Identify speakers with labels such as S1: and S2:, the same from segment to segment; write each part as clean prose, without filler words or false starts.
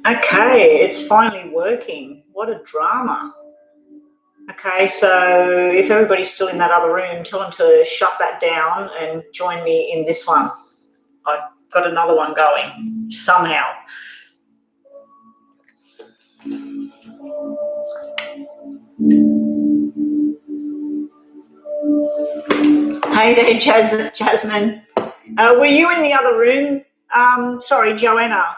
S1: Okay, it's finally working. What a drama. Okay, so if everybody's still in that other room, tell them to shut that down and join me in this one. I've got another one going somehow. Hey there, Jasmine. Were you in the other room? Sorry, Joanna.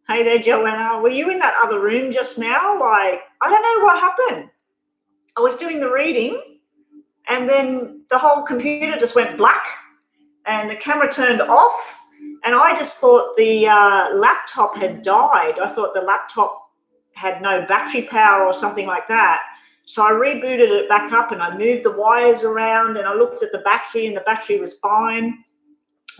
S1: Hey there, Joanna. Were you in that other room just now? Like, I don't know what happened. I was doing the reading and then the whole computer just went black and the camera turned off. And I just thought the laptop had died. I thought the laptop had no battery power or something like that. So I rebooted it back up and I moved the wires around and I looked at the battery and the battery was fine.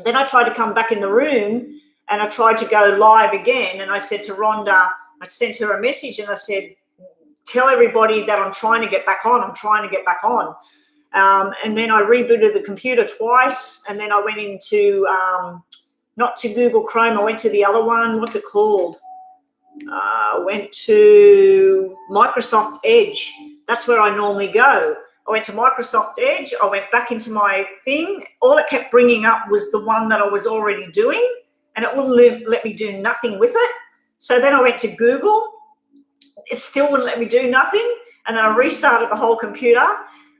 S1: Then I tried to come back in the room and I tried to go live again. And I said to Rhonda, I sent her a message and I said, tell everybody that I'm trying to get back on. I'm trying to get back on. And then I rebooted the computer twice. And then I went into, not to Google Chrome, I went to the other one. What's it called? Went to Microsoft Edge. That's where I normally go. I went to Microsoft Edge. I went back into my thing. All it kept bringing up was the one that I was already doing, and it wouldn't let me do nothing with it. So then I went to Google. It still wouldn't let me do nothing. And then I restarted the whole computer.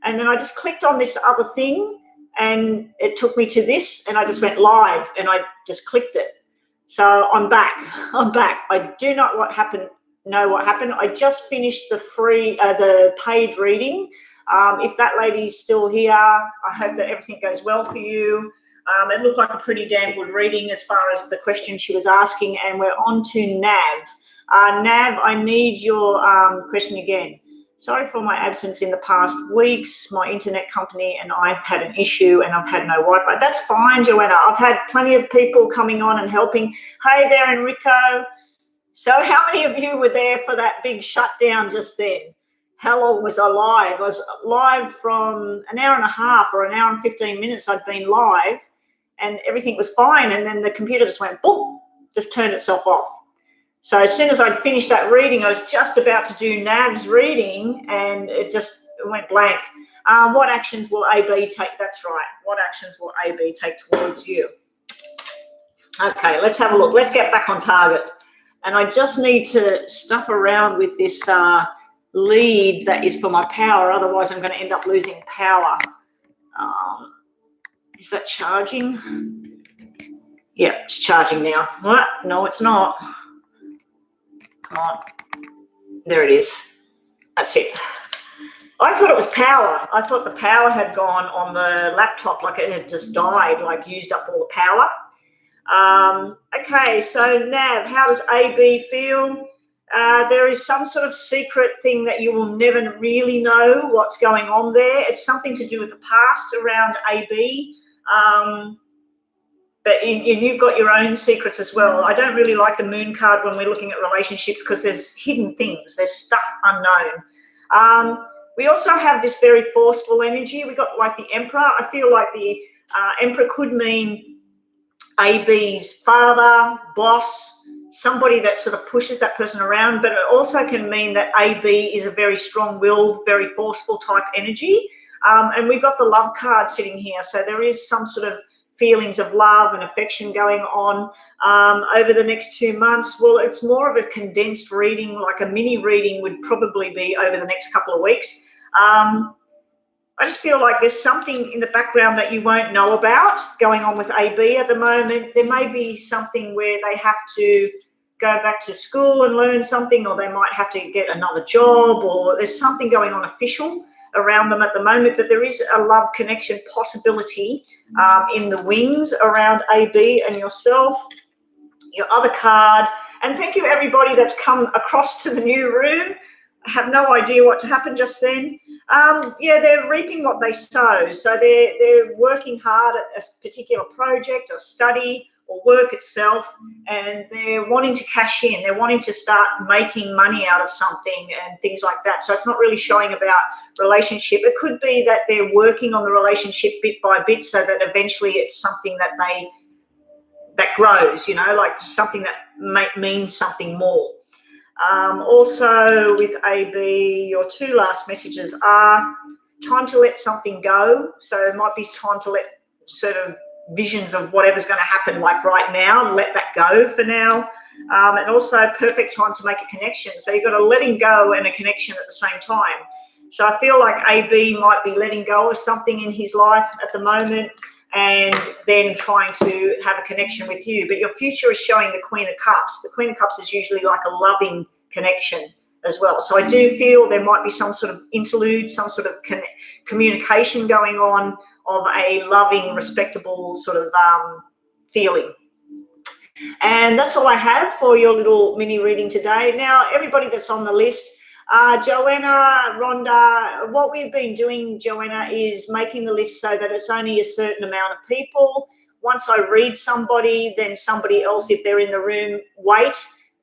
S1: And then I just clicked on this other thing, and it took me to this, and I just went live, and I just clicked it. So I'm back. I'm back. I do not know what happened. I just finished the paid reading. If that lady's still here, I hope that everything goes well for you. It looked like a pretty damn good reading as far as the question she was asking, and we're on to Nav. Nav, I need your question again. Sorry for my absence in the past weeks. My internet company and I've had an issue and I've had no Wi-Fi. That's fine, Joanna. I've had plenty of people coming on and helping. Hey there, Enrico. So how many of you were there for that big shutdown just then? How long was I live? I was live from an hour and a half or an hour and 15 minutes. I'd been live and everything was fine. And then the computer just went boom, just turned itself off. So as soon as I'd finished that reading, I was just about to do Nav's reading and it just went blank. What actions will AB take? That's right. What actions will AB take towards you? Okay, let's have a look. Let's get back on target. And I just need to stuff around with this lead that is for my power. Otherwise, I'm going to end up losing power. Is that charging? Yeah, it's charging now. What? No, it's not. Come on. There it is. That's it. I thought it was power. I thought the power had gone on the laptop, like it had just died, like used up all the power. Okay, so Nav, how does AB feel? There is some sort of secret thing that you will never really know what's going on there. It's something to do with the past around AB. But you've got your own secrets as well. I don't really like the moon card when we're looking at relationships because there's hidden things. There's stuff unknown. We also have this very forceful energy. We got like the Emperor. I feel like the Emperor could mean AB's father, boss, somebody that sort of pushes that person around, but it also can mean that AB is a very strong-willed, very forceful type energy. And we've got the love card sitting here. So there is some sort of feelings of love and affection going on over the next 2 months. Well, it's more of a condensed reading, like a mini reading would probably be over the next couple of weeks. I just feel like there's something in the background that you won't know about going on with AB at the moment. There may be something where they have to go back to school and learn something, or they might have to get another job, or there's something going on official around them at the moment, but there is a love connection possibility in the wings around AB and yourself. Your other card, and thank you everybody that's come across to the new room. I have no idea what happened just then. Yeah, they're reaping what they sow. So they're working hard at a particular project or study or work itself, and they're wanting to cash in. They're wanting to start making money out of something and things like that. So it's not really showing about relationship. It could be that they're working on the relationship bit by bit so that eventually it's something that grows, you know, like something that means something more. Also with AB, your two last messages are time to let something go. So it might be time to let sort of visions of whatever's going to happen, like right now, let that go for now. And also perfect time to make a connection. So you've got a letting go and a connection at the same time. So I feel like AB might be letting go of something in his life at the moment and then trying to have a connection with you. But your future is showing the Queen of Cups. The Queen of Cups is usually like a loving connection as well. So I do feel there might be some sort of interlude, some sort of communication going on of a loving, respectable sort of feeling. And that's all I have for your little mini reading today. Now, everybody that's on the list, Joanna, Rhonda, what we've been doing, Joanna, is making the list so that it's only a certain amount of people. Once I read somebody, then somebody else, if they're in the room, wait,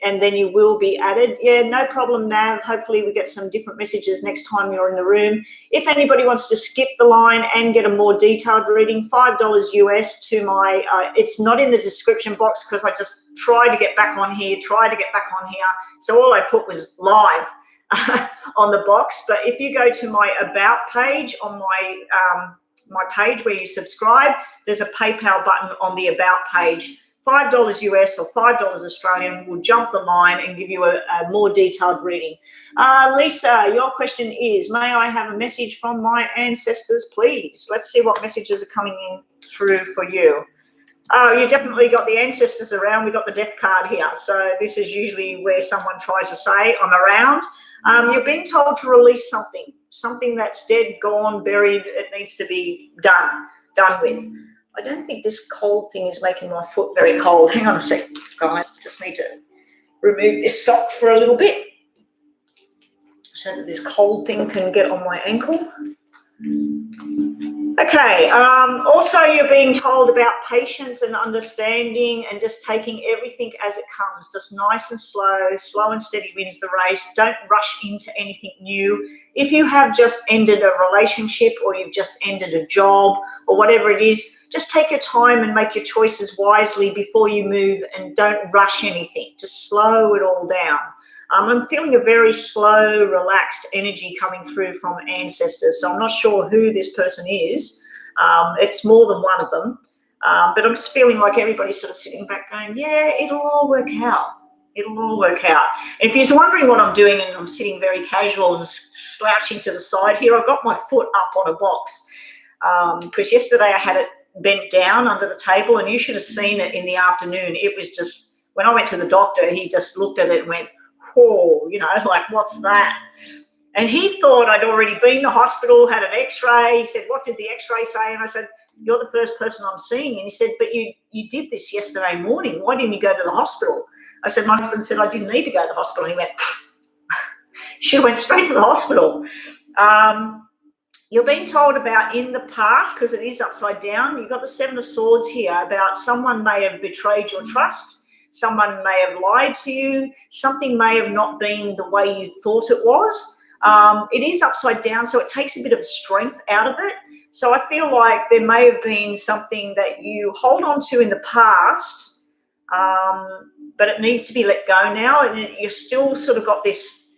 S1: and then you will be added. Yeah, no problem, Nav. Hopefully we get some different messages next time you're in the room. If anybody wants to skip the line and get a more detailed reading, $5 US to my, it's not in the description box because I just tried to get back on here. So all I put was live on the box. But if you go to my About page on my page where you subscribe, there's a PayPal button on the About page. $5 US or $5 Australian will jump the line and give you a more detailed reading. Lisa, your question is, may I have a message from my ancestors, please? Let's see what messages are coming in through for you. Oh, you definitely got the ancestors around. We got the death card here. So this is usually where someone tries to say, I'm around. You're being told to release something that's dead, gone, buried. It needs to be done with. I don't think this cold thing is making my foot very cold. Hang on a sec, guys. Just need to remove this sock for a little bit so that this cold thing can get on my ankle. Okay, also you're being told about patience and understanding and just taking everything as it comes, just nice and slow and steady wins the race. Don't rush into anything new. If you have just ended a relationship or you've just ended a job or whatever it is, just take your time and make your choices wisely before you move and don't rush anything. Just slow it all down. I'm feeling a very slow, relaxed energy coming through from ancestors. So I'm not sure who this person is. It's more than one of them. But I'm just feeling like everybody's sort of sitting back going, yeah, it'll all work out. It'll all work out. And if you're wondering what I'm doing and I'm sitting very casual and slouching to the side here, I've got my foot up on a box because yesterday I had it bent down under the table and you should have seen it in the afternoon. It was just, when I went to the doctor, he just looked at it and went, oh, you know, like, what's that? And he thought I'd already been to the hospital, had an x-ray. He said, what did the x-ray say? And I said, you're the first person I'm seeing. And he said, but you did this yesterday morning. Why didn't you go to the hospital? I said, my husband said I didn't need to go to the hospital. And he went, she went straight to the hospital. You're being told about in the past, because it is upside down. You've got the Seven of Swords here about someone may have betrayed your trust. Someone may have lied to you. Something may have not been the way you thought it was. It is upside down, so it takes a bit of strength out of it. So I feel like there may have been something that you hold on to in the past, but it needs to be let go now. And you're still sort of got this,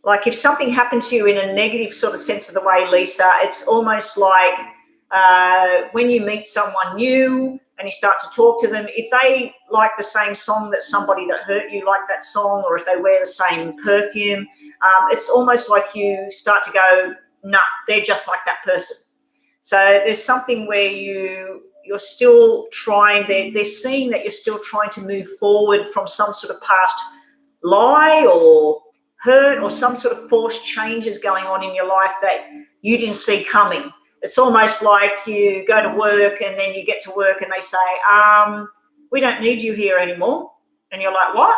S1: like if something happened to you in a negative sort of sense of the way, Lisa, it's almost like when you meet someone new and you start to talk to them, if they like the same song that somebody that hurt you like that song, or if they wear the same perfume, it's almost like you start to go, nah, they're just like that person. So there's something where you're still trying, they're seeing that you're still trying to move forward from some sort of past lie or hurt or some sort of forced changes going on in your life that you didn't see coming. It's almost like you go to work and then you get to work and they say, we don't need you here anymore. And you're like, what?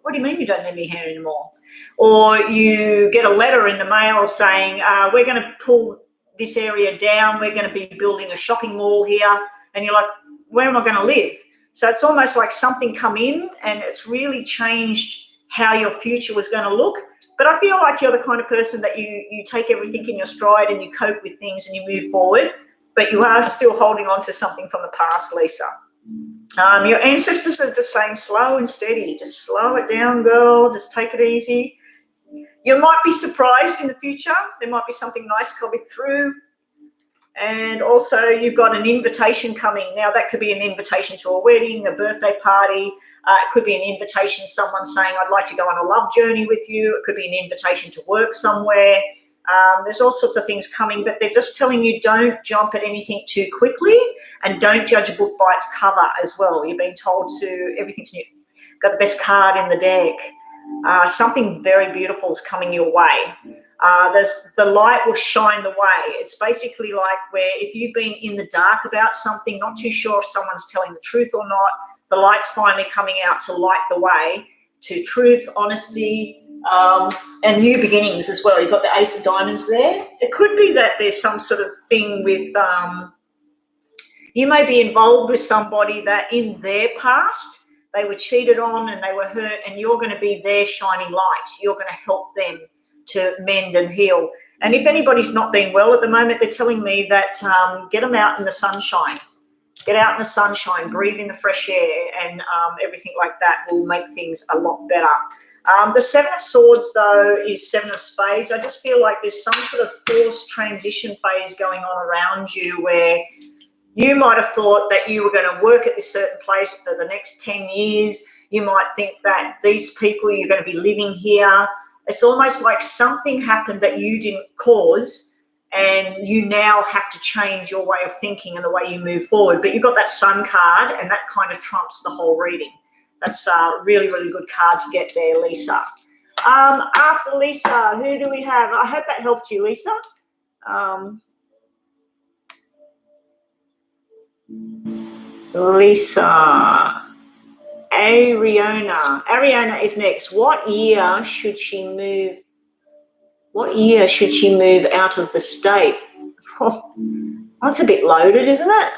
S1: What do you mean you don't need me here anymore? Or you get a letter in the mail saying, we're going to pull this area down. We're going to be building a shopping mall here. And you're like, where am I going to live? So it's almost like something come in and it's really changed how your future was going to look. But I feel like you're the kind of person that you take everything in your stride and you cope with things and you move forward, but you are still holding on to something from the past, Lisa. Your ancestors are just saying slow and steady. Just slow it down, girl. Just take it easy. You might be surprised in the future. There might be something nice coming through. And also you've got an invitation coming. Now that could be an invitation to a wedding, a birthday party. It could be an invitation, someone saying, I'd like to go on a love journey with you. It could be an invitation to work somewhere. There's all sorts of things coming, but they're just telling you don't jump at anything too quickly and don't judge a book by its cover as well. You're being told to everything's new. Got the best card in the deck. Something very beautiful is coming your way. The light will shine the way. It's basically like where if you've been in the dark about something, not too sure if someone's telling the truth or not, the light's finally coming out to light the way to truth, honesty, and new beginnings as well. You've got the Ace of Diamonds there. It could be that there's some sort of thing with, you may be involved with somebody that in their past, they were cheated on and they were hurt, and you're going to be their shining light. You're going to help them to mend and heal. And if anybody's not being well at the moment, they're telling me that get them out in the sunshine. Get out in the sunshine, breathe in the fresh air, and everything like that will make things a lot better. The Seven of Swords, though, is Seven of Spades. I just feel like there's some sort of forced transition phase going on around you where you might have thought that you were going to work at this certain place for the next 10 years. You might think that these people, you're going to be living here. It's almost like something happened that you didn't cause, and you now have to change your way of thinking and the way you move forward. But you've got that Sun card, and that kind of trumps the whole reading. That's a really, really good card to get there, Lisa. After Lisa, who do we have? I hope that helped you, Lisa. Lisa. Ariana is next. What year should she move? What year should she move out of the state? Oh, that's a bit loaded, isn't it?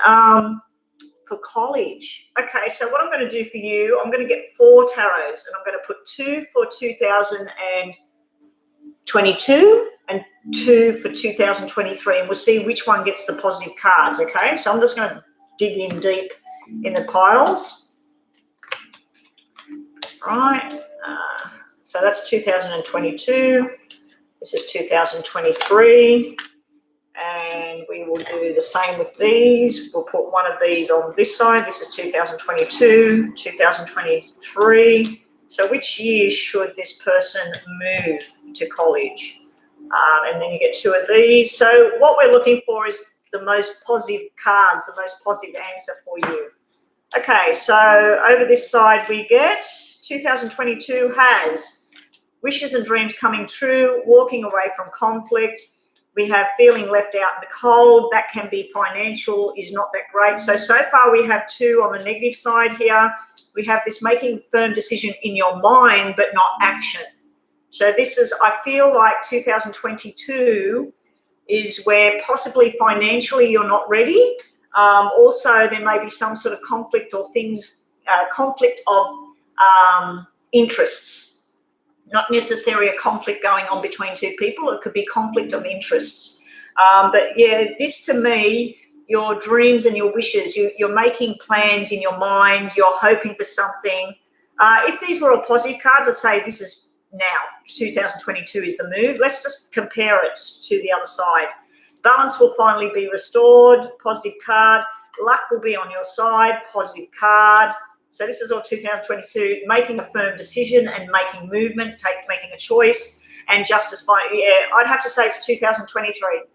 S1: For college. Okay, so what I'm going to do for you, I'm going to get 4 tarots, and I'm going to put 2 for 2022 and 2 for 2023, and we'll see which one gets the positive cards, okay? So I'm just going to dig in deep in the piles. Right, so that's 2022. This is 2023. And we will do the same with these. We'll put one of these on this side. This is 2022, 2023. So which year should this person move to college? And then you get 2 of these. So what we're looking for is the most positive cards, the most positive answer for you. Okay, so over this side we get 2022 has wishes and dreams coming true, walking away from conflict. We have feeling left out in the cold. That can be financial, is not that great. So far we have 2 on the negative side here. We have this making a firm decision in your mind, but not action. So this is, I feel like 2022 is where possibly financially you're not ready. Also, there may be some sort of conflict or things, conflict of interests. Not necessarily a conflict going on between 2 people. It could be conflict of interests. But yeah, this to me, your dreams and your wishes, you're making plans in your mind, you're hoping for something. If these were all positive cards, I'd say this is now, 2022 is the move. Let's just compare it to the other side. Balance will finally be restored, positive card. Luck will be on your side, positive card. So this is all 2022, making a firm decision and making movement, making a choice, and justice. Yeah, I'd have to say it's 2023.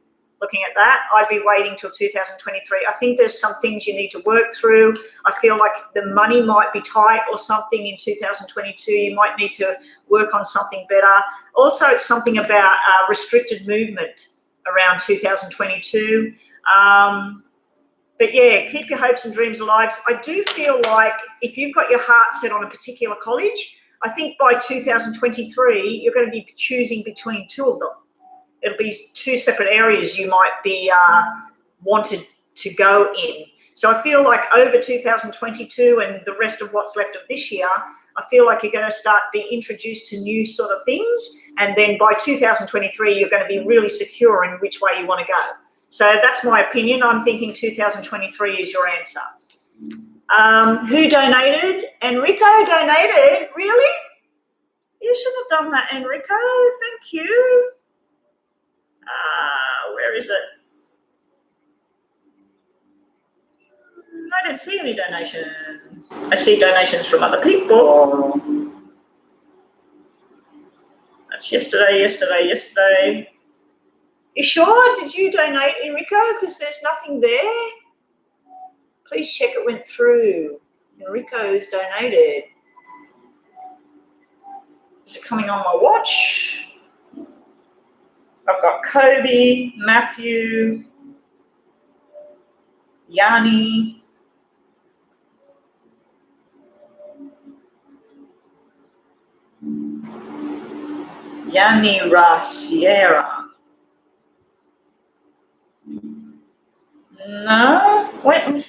S1: Looking at that, I'd be waiting till 2023. I think there's some things you need to work through. I feel like the money might be tight or something in 2022. You might need to work on something better. Also, it's something about restricted movement around 2022. But yeah, keep your hopes and dreams alive. I do feel like if you've got your heart set on a particular college, I think by 2023, you're going to be choosing between 2 of them. It'll be 2 separate areas you might be wanted to go in. So I feel like over 2022 and the rest of what's left of this year, I feel like you're going to start being introduced to new sort of things. And then by 2023, you're going to be really secure in which way you want to go. So that's my opinion. I'm thinking 2023 is your answer. Who donated? Enrico donated? Really? You should have done that, Enrico. Thank you. Where is it? I don't see any donation. I see donations from other people. That's yesterday. You sure? Did you donate, Enrico? Because there's nothing there. Please check it went through. Enrico's donated. Is it coming on my watch? I've got Kobe, Matthew, Yanni. Yanni Rasiera. No? Wait.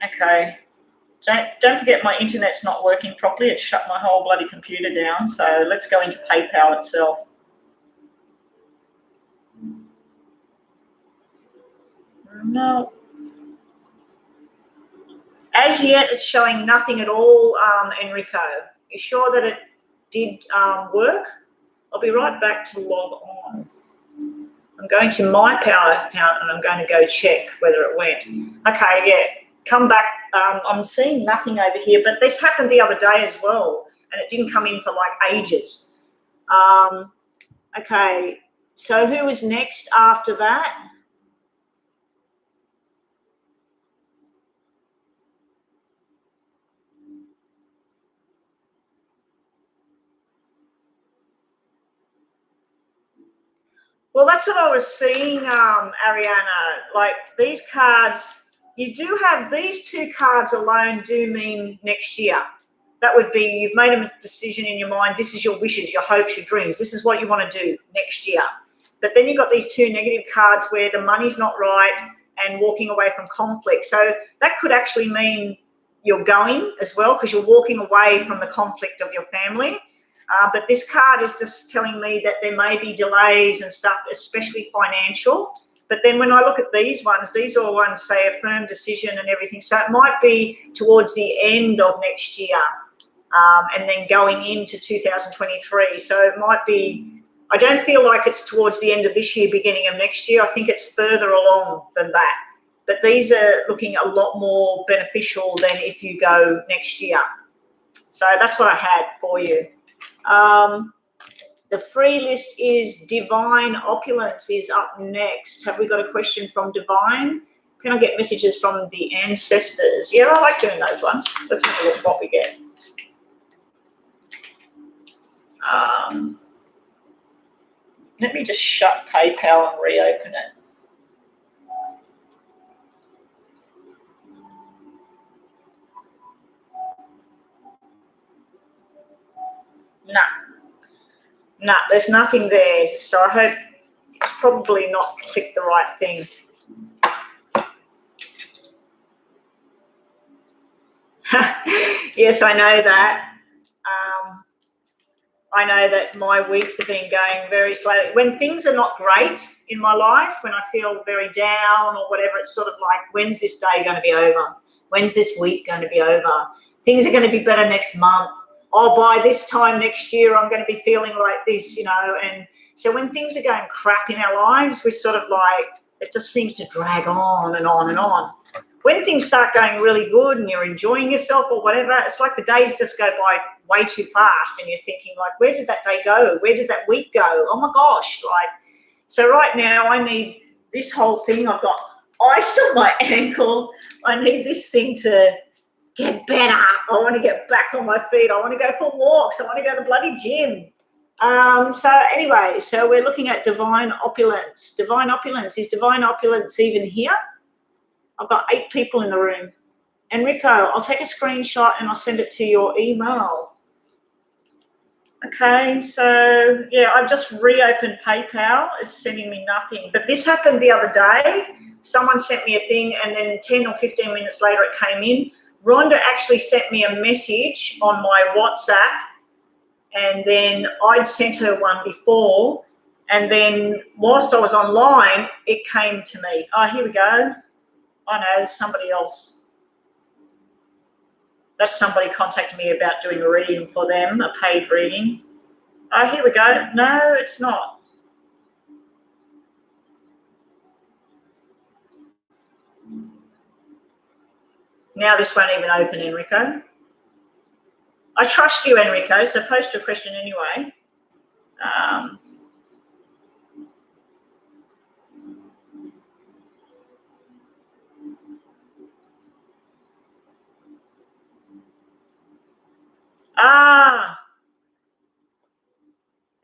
S1: Okay. Don't forget my internet's not working properly. It shut my whole bloody computer down. So let's go into PayPal itself. No. As yet, it's showing nothing at all, Enrico. You sure that it did work? I'll be right back to log on. I'm going to my Power account and I'm going to go check whether it went. Okay, yeah. Come back. I'm seeing nothing over here, but this happened the other day as well, and it didn't come in for like ages. Okay, so who was next after that? Well, that's what I was seeing, Ariana. Like these cards, you do have these two cards alone do mean next year. That would be you've made a decision in your mind. This is your wishes, your hopes, your dreams. This is what you want to do next year. But then you've got these two negative cards where the money's not right and walking away from conflict. So that could actually mean you're going as well because you're walking away from the conflict of your family. But this card is just telling me that there may be delays and stuff, especially financial. But then when I look at these all ones say a firm decision and everything. So it might be towards the end of next year and then going into 2023. So it might be, I don't feel like it's towards the end of this year, beginning of next year. I think it's further along than that. But these are looking a lot more beneficial than if you go next year. So that's what I had for you. The free list is Divine Opulence is up next. Have we got a question from Divine? Can I get messages from the ancestors? Yeah, I like doing those ones. Let's have a look what we get. Let me just shut PayPal and reopen it. No, there's nothing there. So I hope it's probably not clicked the right thing. Yes, I know that. I know that my weeks have been going very slowly. When things are not great in my life, when I feel very down or whatever, it's sort of like, when's this day going to be over? When's this week going to be over? Things are going to be better next month. Oh, by this time next year, I'm going to be feeling like this, you know. And so when things are going crap in our lives, we're sort of like, it just seems to drag on and on and on. When things start going really good and you're enjoying yourself or whatever, it's like the days just go by way too fast and you're thinking like, where did that day go? Where did that week go? Oh my gosh. Like, so right now I need this whole thing. I've got ice on my ankle. I need this thing to get better. I want to get back on my feet. I want to go for walks. I want to go to the bloody gym. So anyway, so we're looking at Divine Opulence. Divine Opulence. Is Divine Opulence even here? I've got 8 people in the room. Enrico, I'll take a screenshot and I'll send it to your email. Okay, so yeah, I've just reopened PayPal. It's sending me nothing. But this happened the other day. Someone sent me a thing and then 10 or 15 minutes later it came in. Rhonda actually sent me a message on my WhatsApp and then I'd sent her one before and then whilst I was online, it came to me. Oh, here we go. I know, somebody else. That's somebody contacted me about doing a reading for them, a paid reading. Oh, here we go. No, it's not. Now this won't even open, Enrico. I trust you, Enrico, so post your question anyway.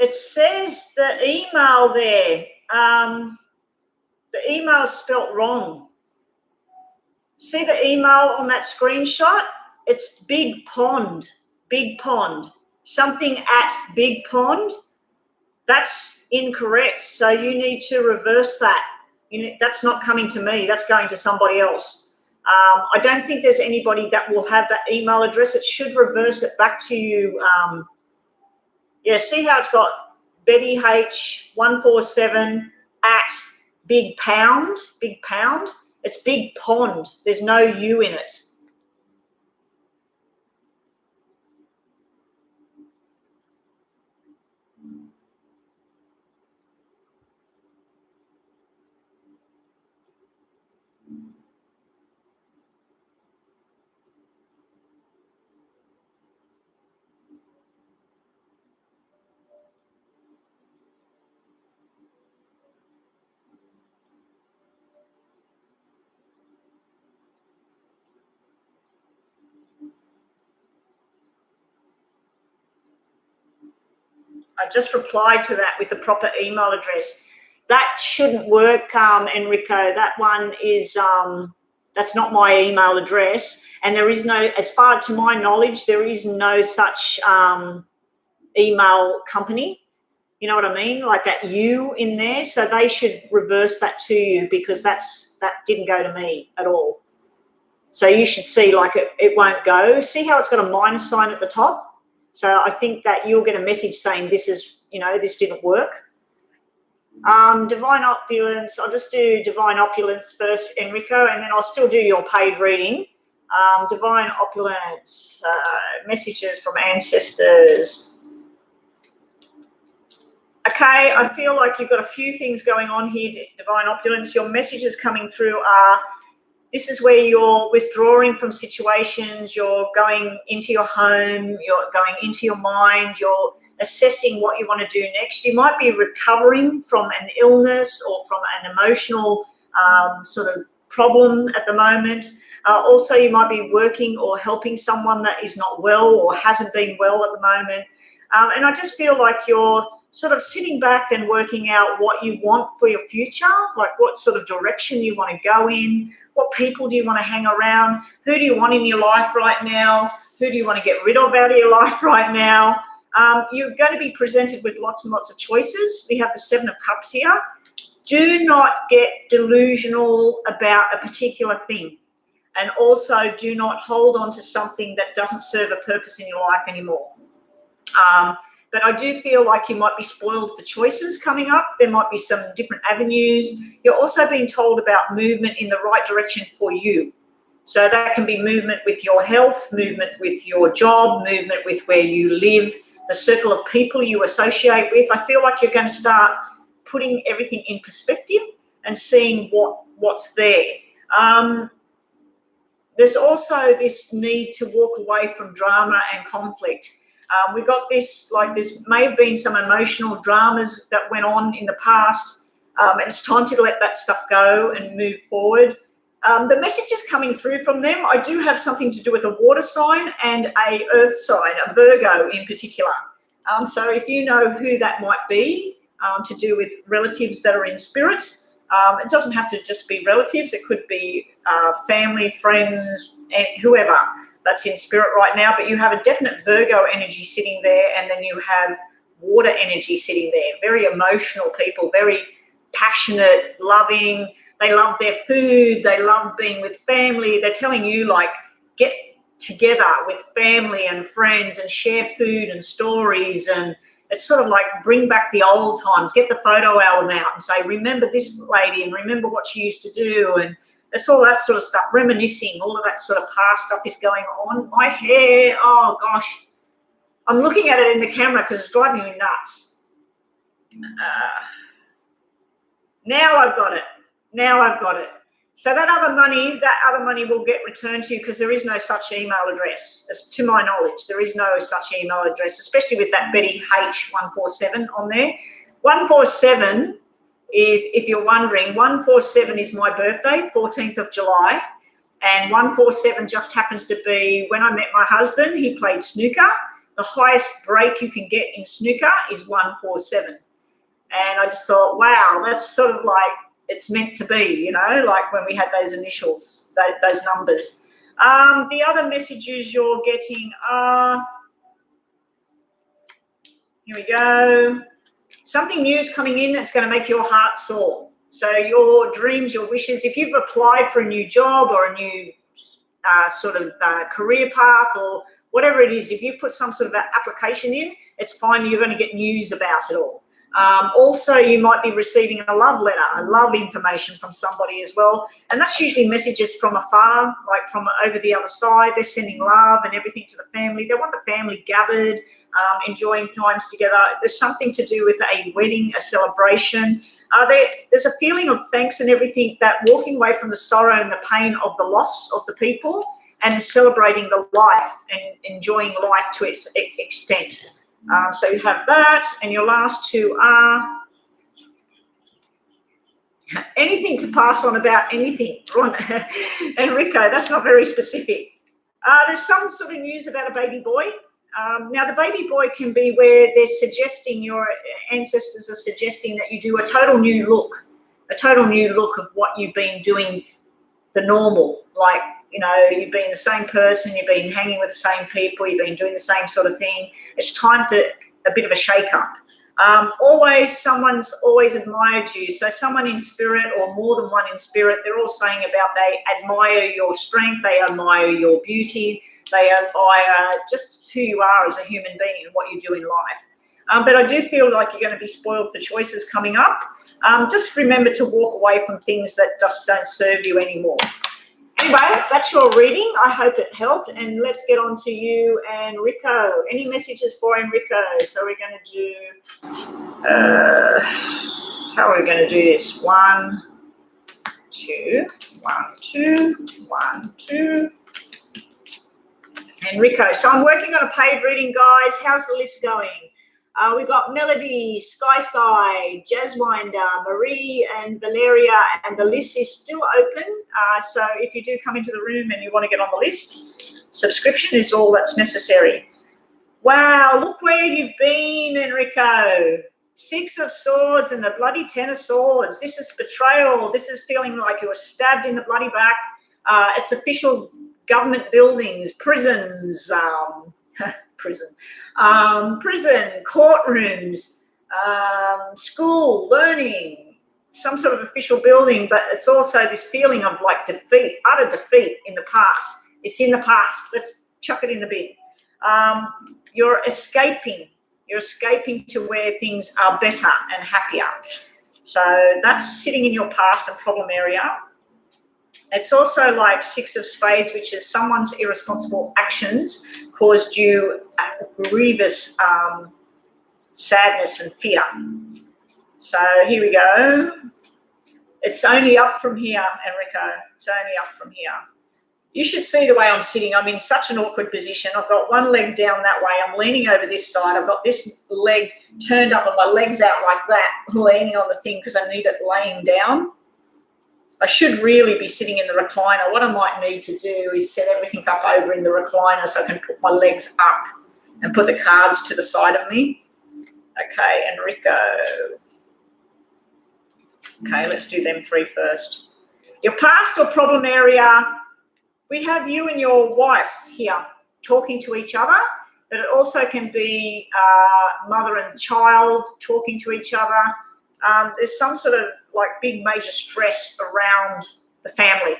S1: It says the email there. The email is spelt wrong. See the email on that screenshot? It's Big Pond, something at Big Pond. That's incorrect. So you need to reverse that. That's not coming to me. That's going to somebody else. I don't think there's anybody that will have that email address. It should reverse it back to you. Yeah, see how it's got Betty H147 at Big Pound? It's Big Pond. There's no U in it. I just replied to that with the proper email address. That shouldn't work, Enrico. That one is, that's not my email address. And there is no, as far to my knowledge, there is no such email company. You know what I mean? Like that U in there. So they should reverse that to you, because that didn't go to me at all. So you should see, like, it won't go. See how it's got a minus sign at the top? So I think that you'll get a message saying this is, this didn't work. Divine Opulence. I'll just do Divine Opulence first, Enrico, and then I'll still do your paid reading. Divine Opulence, messages from ancestors. Okay, I feel like you've got a few things going on here, Divine Opulence. Your messages coming through are, this is where you're withdrawing from situations, you're going into your home, you're going into your mind, you're assessing what you want to do next. You might be recovering from an illness or from an emotional sort of problem at the moment. Also, you might be working or helping someone that is not well or hasn't been well at the moment. And I just feel like you're sort of sitting back and working out what you want for your future, like what sort of direction you want to go in, what people do you want to hang around, who do you want in your life right now, who do you want to get rid of out of your life right now. You're going to be presented with lots and lots of choices. We have the Seven of Cups here. Do not get delusional about a particular thing, and also do not hold on to something that doesn't serve a purpose in your life anymore. But I do feel like you might be spoiled for choices coming up. There might be some different avenues. You're also being told about movement in the right direction for you. So that can be movement with your health, movement with your job, movement with where you live, the circle of people you associate with. I feel like you're going to start putting everything in perspective and seeing what's there. There's also this need to walk away from drama and conflict. We got this, like, this may have been some emotional dramas that went on in the past, and it's time to let that stuff go and move forward. The messages coming through from them, I do have something to do with a water sign and a earth sign, a Virgo in particular. So if you know who that might be, to do with relatives that are in spirit, it doesn't have to just be relatives. It could be family, friends, and whoever that's in spirit right now. But you have a definite Virgo energy sitting there, and then you have water energy sitting there. Very emotional people, very passionate, loving. They love their food. They love being with family. They're telling you, like, get together with family and friends and share food and stories. And it's sort of like bring back the old times. Get the photo album out and say, remember this lady and remember what she used to do. And It's all that sort of stuff, reminiscing, all of that sort of past stuff is going on. My hair, oh gosh, I'm looking at it in the camera because it's driving me nuts. Now I've got it. Now I've got it. So that other money will get returned to you because there is no such email address. As to my knowledge, there is no such email address, especially with that Betty H147 on there. 147, if you're wondering, 147 is my birthday, 14th of July. And 147 just happens to be when I met my husband, he played snooker. The highest break you can get in snooker is 147. And I just thought, wow, that's sort of like, it's meant to be, you know, like when we had those initials, those numbers. The other messages you're getting are, here we go. Something new is coming in that's going to make your heart soar. So your dreams, your wishes, if you've applied for a new job or a new career path or whatever it is, if you put some sort of application in, it's fine. You're going to get news about it all. Also, you might be receiving a love letter, a love information from somebody as well. And that's usually messages from afar, like from over the other side. They're sending love and everything to the family. They want the family gathered, enjoying times together. There's something to do with a wedding, a celebration. There's a feeling of thanks and everything, that walking away from the sorrow and the pain of the loss of the people and celebrating the life and enjoying life to its extent. So you have that, and your last two are anything to pass on about anything. Enrico, that's not very specific. There's some sort of news about a baby boy. Now, the baby boy can be where they're suggesting, your ancestors are suggesting that you do a total new look of what you've been doing, the normal, like, you know, you've been the same person, you've been hanging with the same people, you've been doing the same sort of thing. It's time for a bit of a shake-up. Someone's always admired you. So someone in spirit, or more than one in spirit, they're all saying about they admire your strength, they admire your beauty, they admire just who you are as a human being and what you do in life. But I do feel like you're going to be spoiled for choices coming up. Just remember to walk away from things that just don't serve you anymore. Anyway, that's your reading. I hope it helped. And let's get on to you, Enrico. Any messages for Enrico? So we're going to do, how are we going to do this? 1, 2, 1, 2, 1, 2. Enrico. So I'm working on a paid reading, guys. How's the list going? We've got Melody, Sky, Jazzwinder, Marie, and Valeria, and the list is still open. So if you do come into the room and you want to get on the list, subscription is all that's necessary. Wow, look where you've been, Enrico. 6 of Swords and the bloody 10 of Swords. This is betrayal. This is feeling like you were stabbed in the bloody back. It's official government buildings, prisons, prison, courtrooms, school, learning, some sort of official building, but it's also this feeling of like defeat, utter defeat in the past. It's in the past. Let's chuck it in the bin. You're escaping to where things are better and happier. So that's sitting in your past and problem area. It's also like 6 of Spades, which is someone's irresponsible actions caused you grievous sadness and fear. So here we go. It's only up from here, Enrico. It's only up from here. You should see the way I'm sitting. I'm in such an awkward position. I've got one leg down that way. I'm leaning over this side. I've got this leg turned up and my leg's out like that, leaning on the thing because I need it laying down. I should really be sitting in the recliner. What I might need to do is set everything up over in the recliner so I can put my legs up and put the cards to the side of me. Okay, Enrico. Okay, let's do them 3 first. Your past or problem area, we have you and your wife here talking to each other, but it also can be mother and child talking to each other. There's some sort of like big major stress around the family.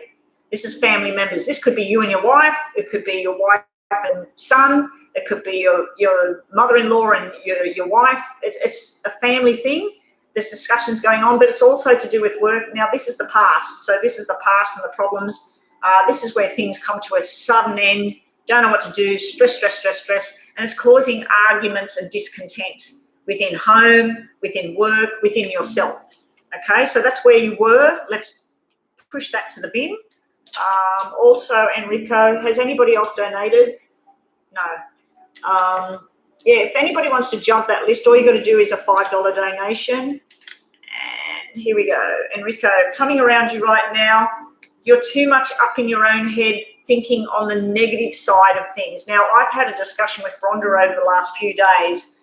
S1: This is family members. This could be you and your wife. It could be your wife and son. It could be your mother-in-law and your wife. It's a family thing. there's discussions going on, but it's also to do with work. Now, this is the past. So this is the past and the problems. This is where things come to a sudden end, don't know what to do, stress, and it's causing arguments and discontent within home, within work, within yourself. Okay, so that's where you were. Let's push that to the bin. Also, Enrico, has anybody else donated? No. Yeah, if anybody wants to jump that list, all you got to do is a $5 donation. And here we go. Enrico, coming around you right now, you're too much up in your own head thinking on the negative side of things. Now, I've had a discussion with Rhonda over the last few days.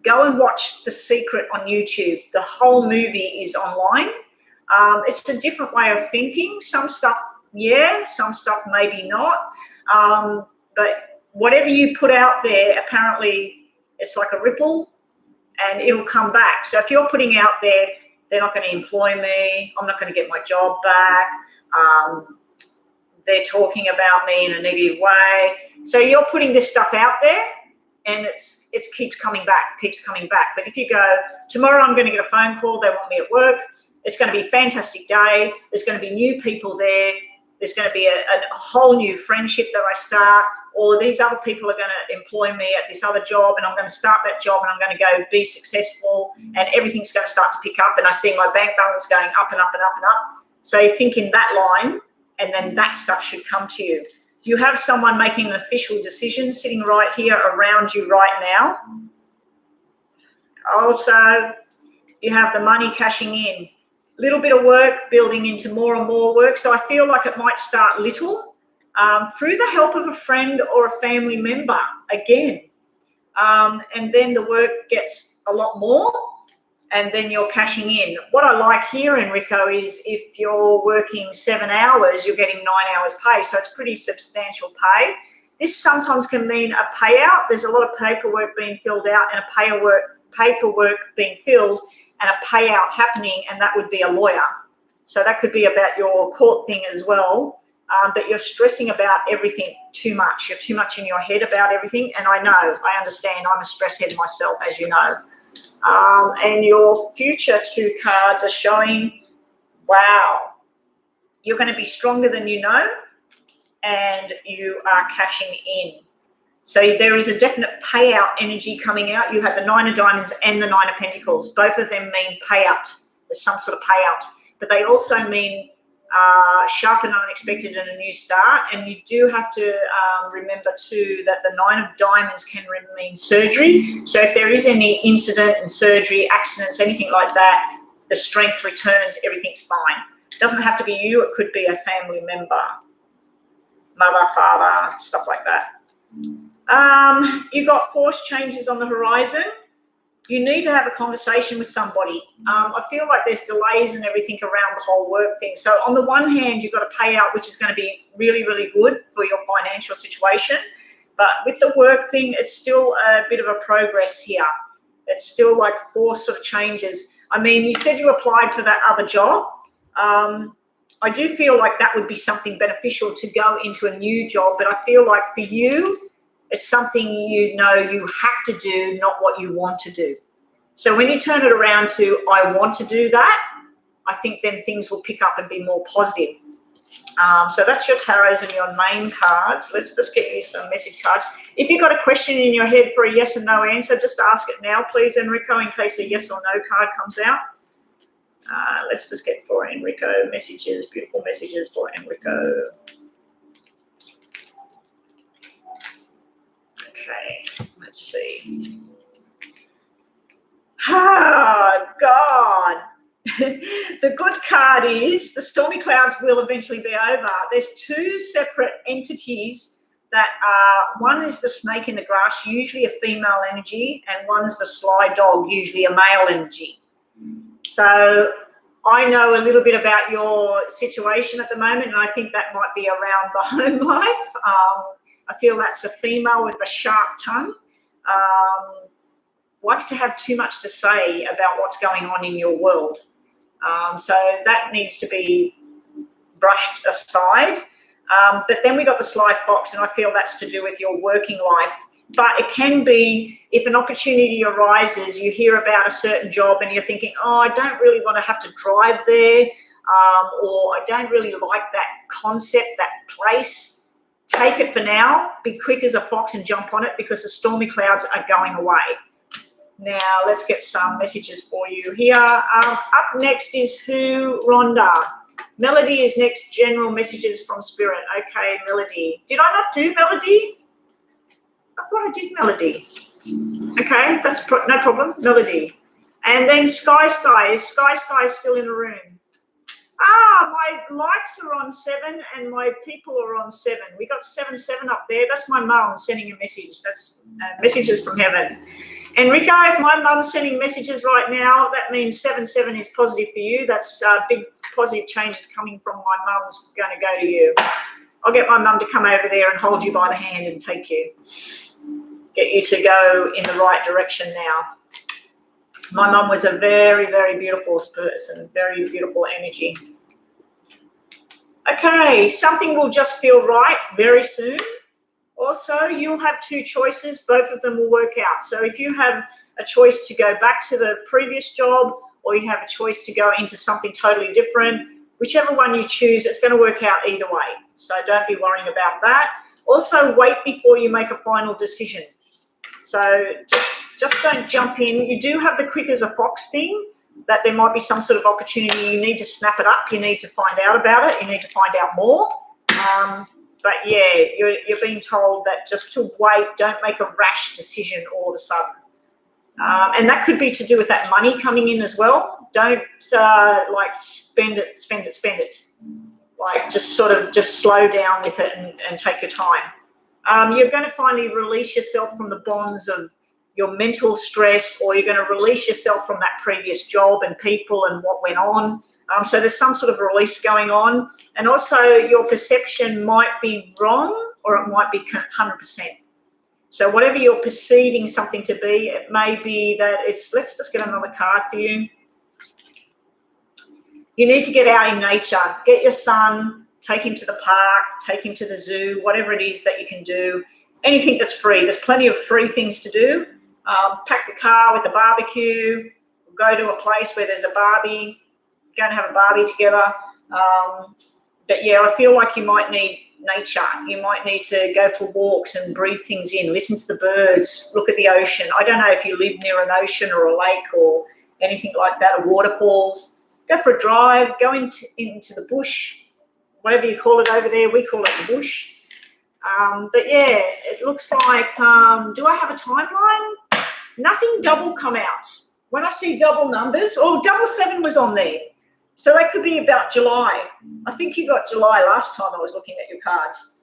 S1: Go and watch The Secret on YouTube. The whole movie is online. It's a different way of thinking. Some stuff, yeah, some stuff maybe not. But whatever you put out there, apparently it's like a ripple and it'll come back. So if you're putting out there, they're not going to employ me, I'm not going to get my job back, they're talking about me in a negative way. So you're putting this stuff out there and it keeps coming back. But if you go, tomorrow I'm going to get a phone call, they want me at work, it's going to be a fantastic day, there's going to be new people there, there's going to be a whole new friendship that I start, or these other people are going to employ me at this other job and I'm going to start that job and I'm going to go be successful and everything's going to start to pick up and I see my bank balance going up and up and up and up. So you think in that line and then that stuff should come to you. You have someone making an official decision sitting right here around you right now. Also, you have the money cashing in. Little bit of work building into more and more work. So I feel like it might start little through the help of a friend or a family member again. And then the work gets a lot more and then you're cashing in. What I like here, Enrico, is if you're working 7 hours, you're getting 9 hours pay. So it's pretty substantial pay. This sometimes can mean a payout. There's a lot of paperwork being filled out and a paperwork being filled and a payout happening, and that would be a lawyer. So that could be about your court thing as well, but you're stressing about everything too much. You're too much in your head about everything, and I understand, I'm a stress head myself, as you know. And your future 2 cards are showing, wow, you're going to be stronger than you know, and you are cashing in. So there is a definite payout energy coming out. You have the 9 of Diamonds and the 9 of Pentacles. Both of them mean payout. There's some sort of payout. But they also mean sharp and unexpected and a new start. And you do have to remember too that the 9 of Diamonds can mean surgery. So if there is any incident and surgery, accidents, anything like that, the strength returns, everything's fine. It doesn't have to be you. It could be a family member, mother, father, stuff like that. You got forced changes on the horizon. You need to have a conversation with somebody. I feel like there's delays and everything around the whole work thing. So on the one hand, you've got a payout, which is going to be really, really good for your financial situation. But with the work thing, it's still a bit of a progress here. It's still like forced sort of changes. I mean, you said you applied for that other job. I do feel like that would be something beneficial to go into a new job. But I feel like for you, it's something you know you have to do, not what you want to do. So when you turn it around to, I want to do that, I think then things will pick up and be more positive. So that's your tarots and your main cards. Let's just get you some message cards. If you've got a question in your head for a yes or no answer, just ask it now, please, Enrico, in case a yes or no card comes out. Let's just get for Enrico messages, beautiful messages for Enrico. Okay, let's see. God. The good card is the stormy clouds will eventually be over. There's 2 separate entities that are, one is the snake in the grass, usually a female energy, and one's the sly dog, usually a male energy. So I know a little bit about your situation at the moment, and I think that might be around the home life. I feel that's a female with a sharp tongue, likes to have too much to say about what's going on in your world. So that needs to be brushed aside. But then we got the sly fox, and I feel that's to do with your working life. But it can be if an opportunity arises, you hear about a certain job and you're thinking, oh, I don't really want to have to drive there, or I don't really like that concept, that place. Take it for now, be quick as a fox and jump on it, because the stormy clouds are going away. Now, let's get some messages for you here. Up next is who? Rhonda. Melody is next. General messages from Spirit. Okay, Melody. Did I not do Melody? I thought I did Melody. Okay, that's no problem. Melody. And then Sky. Is Sky still in the room? My likes are on 7 and my people are on 7. We got 7 up there. That's my mum sending a message. That's messages from heaven. Enrico, if my mum's sending messages right now, that means 7 is positive for you. That's big positive changes coming from my mum's going to go to you. I'll get my mum to come over there and hold you by the hand and take you. Get you to go in the right direction now. My mum was a very, very beautiful person, very beautiful energy. Okay, something will just feel right very soon. Also, you'll have 2 choices. Both of them will work out. So if you have a choice to go back to the previous job, or you have a choice to go into something totally different, whichever one you choose, it's going to work out either way. So don't be worrying about that. Also, wait before you make a final decision. So just don't jump in. You do have the quick as a fox thing, that there might be some sort of opportunity. You need to snap it up. You need to find out about it. You need to find out more. But yeah, you're being told that just to wait, don't make a rash decision all of a sudden. And that could be to do with that money coming in as well. Don't like spend it. Like just slow down with it and take your time. You're going to finally release yourself from the bonds of your mental stress, or you're going to release yourself from that previous job and people and what went on. So there's some sort of release going on. And also your perception might be wrong, or it might be 100%. So whatever you're perceiving something to be, it may be that it's, let's just get another card for you. You need to get out in nature. Get your son, take him to the park, take him to the zoo, whatever it is that you can do. Anything that's free. There's plenty of free things to do. Pack the car with a barbecue. Go to a place where there's a barbie. Go and have a barbie together. But yeah, I feel like you might need nature. You might need to go for walks and breathe things in. Listen to the birds. Look at the ocean. I don't know if you live near an ocean or a lake or anything like that, or waterfalls. Go for a drive. Go into the bush. Whatever you call it over there, we call it the bush. But yeah, it looks like, do I have a timeline? Nothing double come out. When I see double numbers, 7 was on there. So that could be about July. I think you got July last time I was looking at your cards.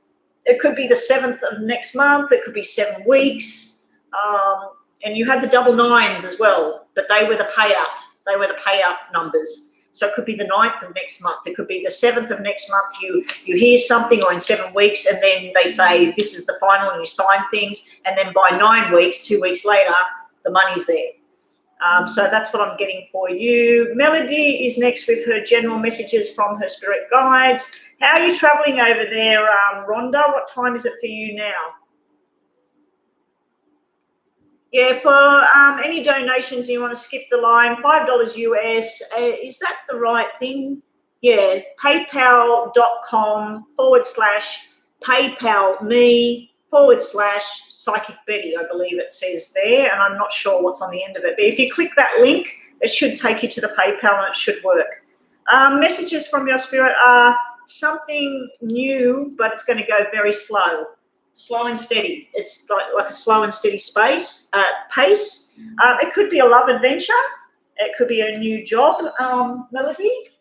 S1: It could be the 7th of next month. It could be 7 weeks. And you had the double 9s as well, but they were the payout. They were the payout numbers. So it could be the 9th of next month. It could be the 7th of next month. You hear something, or in 7 weeks, and then they say this is the final, and you sign things. And then by 9 weeks, 2 weeks later, the money's there. So that's what I'm getting for you. Melody is next with her general messages from her spirit guides. How are you traveling over there, Rhonda? What time is it for you now? Yeah, for any donations, you want to skip the line, $5 US. Is that the right thing? Yeah, paypal.com/PayPal me/Psychic Betty, I believe it says there, and I'm not sure what's on the end of it. But if you click that link, it should take you to the PayPal and it should work. Messages from your spirit are something new, but it's going to go very slow. Slow and steady. It's like a slow and steady pace. It could be a love adventure. It could be a new job, Melody.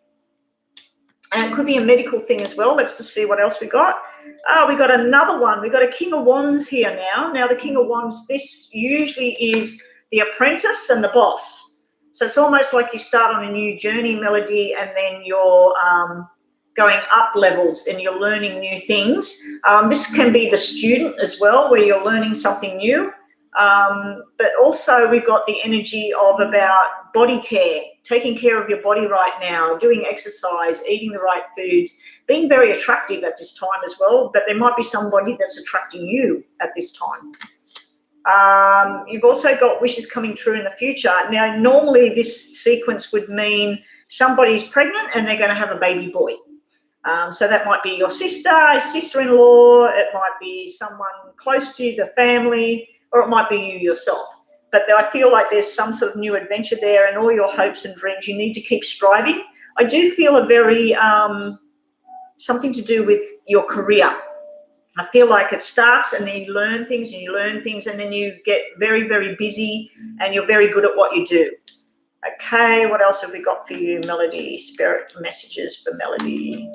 S1: And it could be a medical thing as well. Let's just see what else we got. We got another one. We got a King of Wands here now. Now the King of Wands, this usually is the apprentice and the boss. So it's almost like you start on a new journey, Melody, and then you're going up levels and you're learning new things. This can be the student as well, where you're learning something new. But also we've got the energy of about body care, taking care of your body right now, doing exercise, eating the right foods, being very attractive at this time as well. But there might be somebody that's attracting you at this time. You've also got wishes coming true in the future. Now, normally this sequence would mean somebody's pregnant and they're going to have a baby boy. So that might be your sister, sister-in-law, it might be someone close to you, the family, or it might be you yourself. But I feel like there's some sort of new adventure there, and all your hopes and dreams, you need to keep striving. I do feel a very, something to do with your career. I feel like it starts and then you learn things and you learn things and then you get very, very busy and you're very good at what you do. Okay, what else have we got for you, Melody? Spirit messages for Melody.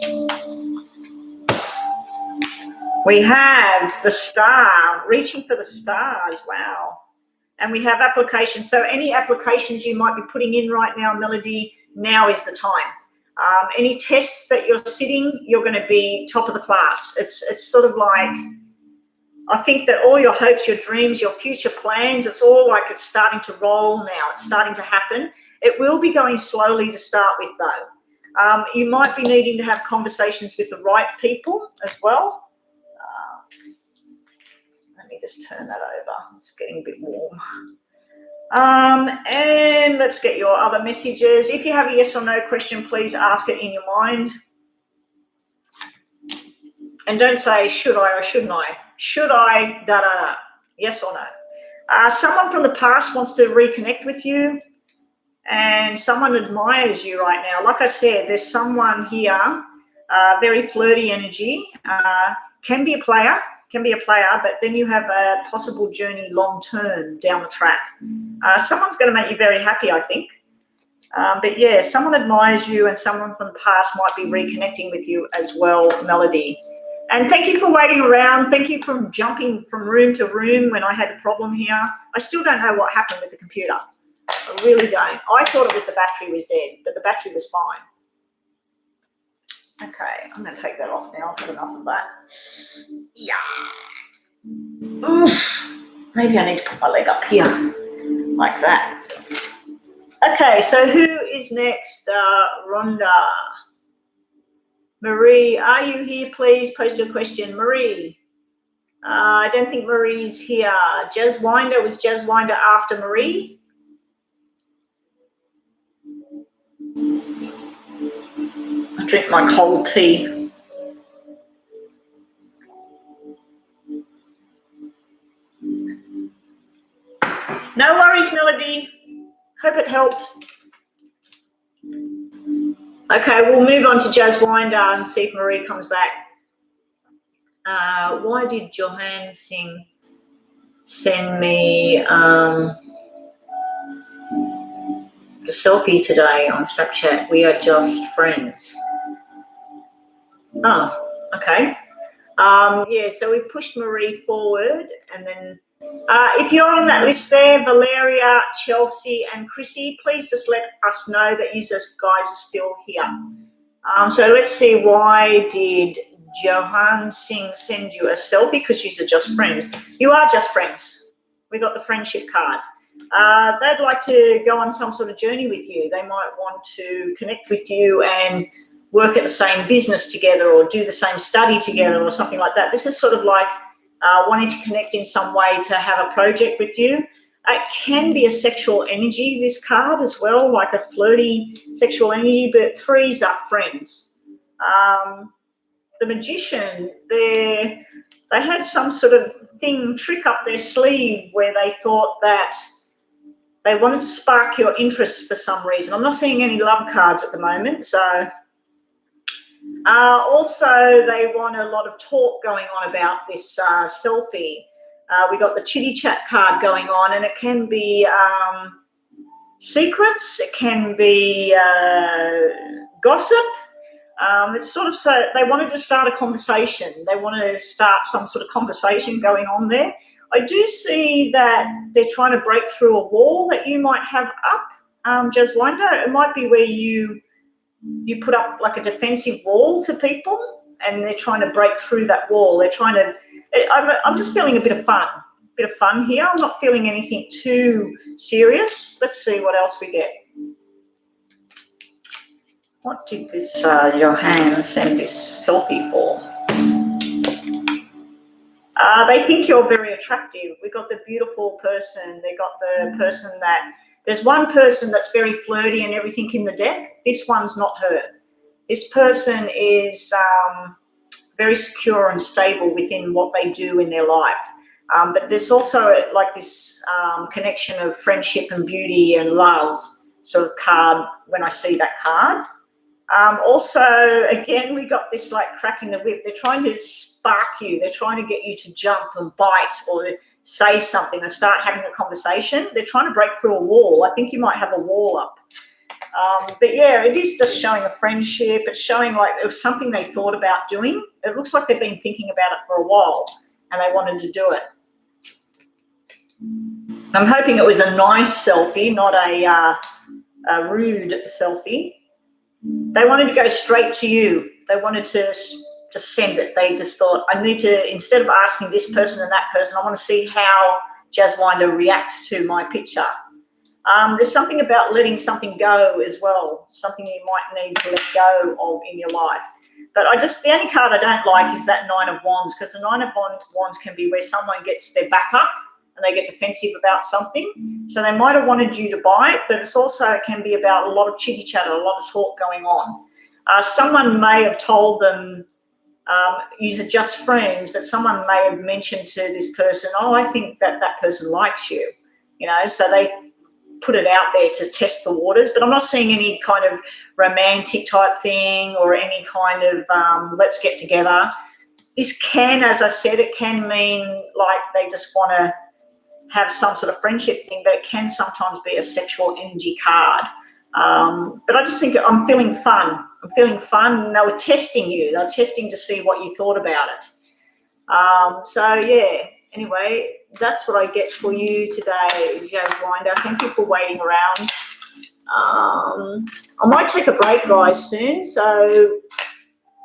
S1: We have the star, reaching for the stars. Wow. And we have applications. So any applications you might be putting in right now, Melody, now is the time. Any tests that you're sitting, you're going to be top of the class. It's sort of like, I think that all your hopes, your dreams, your future plans, it's all like it's starting to roll now. It's starting to happen. It will be going slowly to start with, though. You might be needing to have conversations with the right people as well. Let me just turn that over. It's getting a bit warm. And let's get your other messages. If you have a yes or no question, please ask it in your mind. And don't say, should I or shouldn't I? Should I, da, da, da. Yes or no? Someone from the past wants to reconnect with you and someone admires you right now. Like I said, there's someone here, very flirty energy, can be a player, but then you have a possible journey long-term down the track. Someone's going to make you very happy, I think. But yeah, someone admires you and someone from the past might be reconnecting with you as well, Melody. And thank you for waiting around. Thank you for jumping from room to room when I had a problem here. I still don't know what happened with the computer. I really don't. I thought it was the battery was dead, but the battery was fine. Okay, I'm going to take that off now. I've had enough of that. Yeah. Oof. Maybe I need to put my leg up here like that. Okay, so who is next? Rhonda. Marie, are you here? Please post your question. Marie. I don't think Marie's here. Jazz Winder, was Jazz Winder after Marie? I drink my cold tea. No worries, Melody. Hope it helped. Okay, we'll move on to Jazz Winder and see if Marie comes back. Why did Johan send me the selfie today on Snapchat? We are just friends. Oh, okay. Yeah, so we pushed Marie forward, and then if you're on that list there, Valeria, Chelsea, and Chrissy, please just let us know that you guys are still here. So let's see, why did Johan Singh send you a selfie? Because you are just friends. You are just friends. We got the friendship card. They'd like to go on some sort of journey with you. They might want to connect with you and work at the same business together or do the same study together or something like that. This is sort of like wanting to connect in some way to have a project with you. It can be a sexual energy, this card as well, like a flirty sexual energy, but threes are friends. The Magician, they had some sort of trick up their sleeve where they thought that they wanted to spark your interest for some reason. I'm not seeing any love cards at the moment, so... also, they want a lot of talk going on about this selfie. We got the chitty chat card going on, and it can be secrets. It can be gossip. It's sort of so they wanted to start a conversation. They want to start some sort of conversation going on there. I do see that they're trying to break through a wall that you might have up, Jazz Winder. It might be where you put up like a defensive wall to people and they're trying to break through that wall. They're trying to, I'm just feeling a bit of fun here. I'm not feeling anything too serious. Let's see what else we get. What did this Johan send this selfie for? They think you're very attractive. We got the beautiful person. They got the person that, there's one person that's very flirty and everything in the deck. This one's not her. This person is very secure and stable within what they do in their life. But there's also like this connection of friendship and beauty and love sort of card when I see that card. Also, again, we got this like cracking the whip. They're trying to spark you. They're trying to get you to jump and bite or say something and start having a conversation. They're trying to break through a wall. I think you might have a wall up. But yeah, it is just showing a friendship. It's showing like it was something they thought about doing. It looks like they've been thinking about it for a while and they wanted to do it. I'm hoping it was a nice selfie, not a rude selfie. They wanted to go straight to you. They wanted to just send it. They just thought, I need to, instead of asking this person and that person, I want to see how Jazzwinder reacts to my picture. There's something about letting something go as well, something you might need to let go of in your life. But the only card I don't like is that Nine of Wands, because the Nine of Wands can be where someone gets their back up and they get defensive about something. So they might have wanted you to buy it, but it can be about a lot of chitty chatter, a lot of talk going on. Someone may have told them, use it just friends, but someone may have mentioned to this person, oh, I think that person likes you, so they put it out there to test the waters. But I'm not seeing any kind of romantic type thing or any kind of let's get together. This can, as I said, it can mean like they just want to have some sort of friendship thing, but it can sometimes be a sexual energy card. But I just think I'm feeling fun. I'm feeling fun. And they were testing you. They were testing to see what you thought about it. So, yeah, anyway, that's what I get for you today, Jazzwinder. Thank you for waiting around. I might take a break, guys, soon. So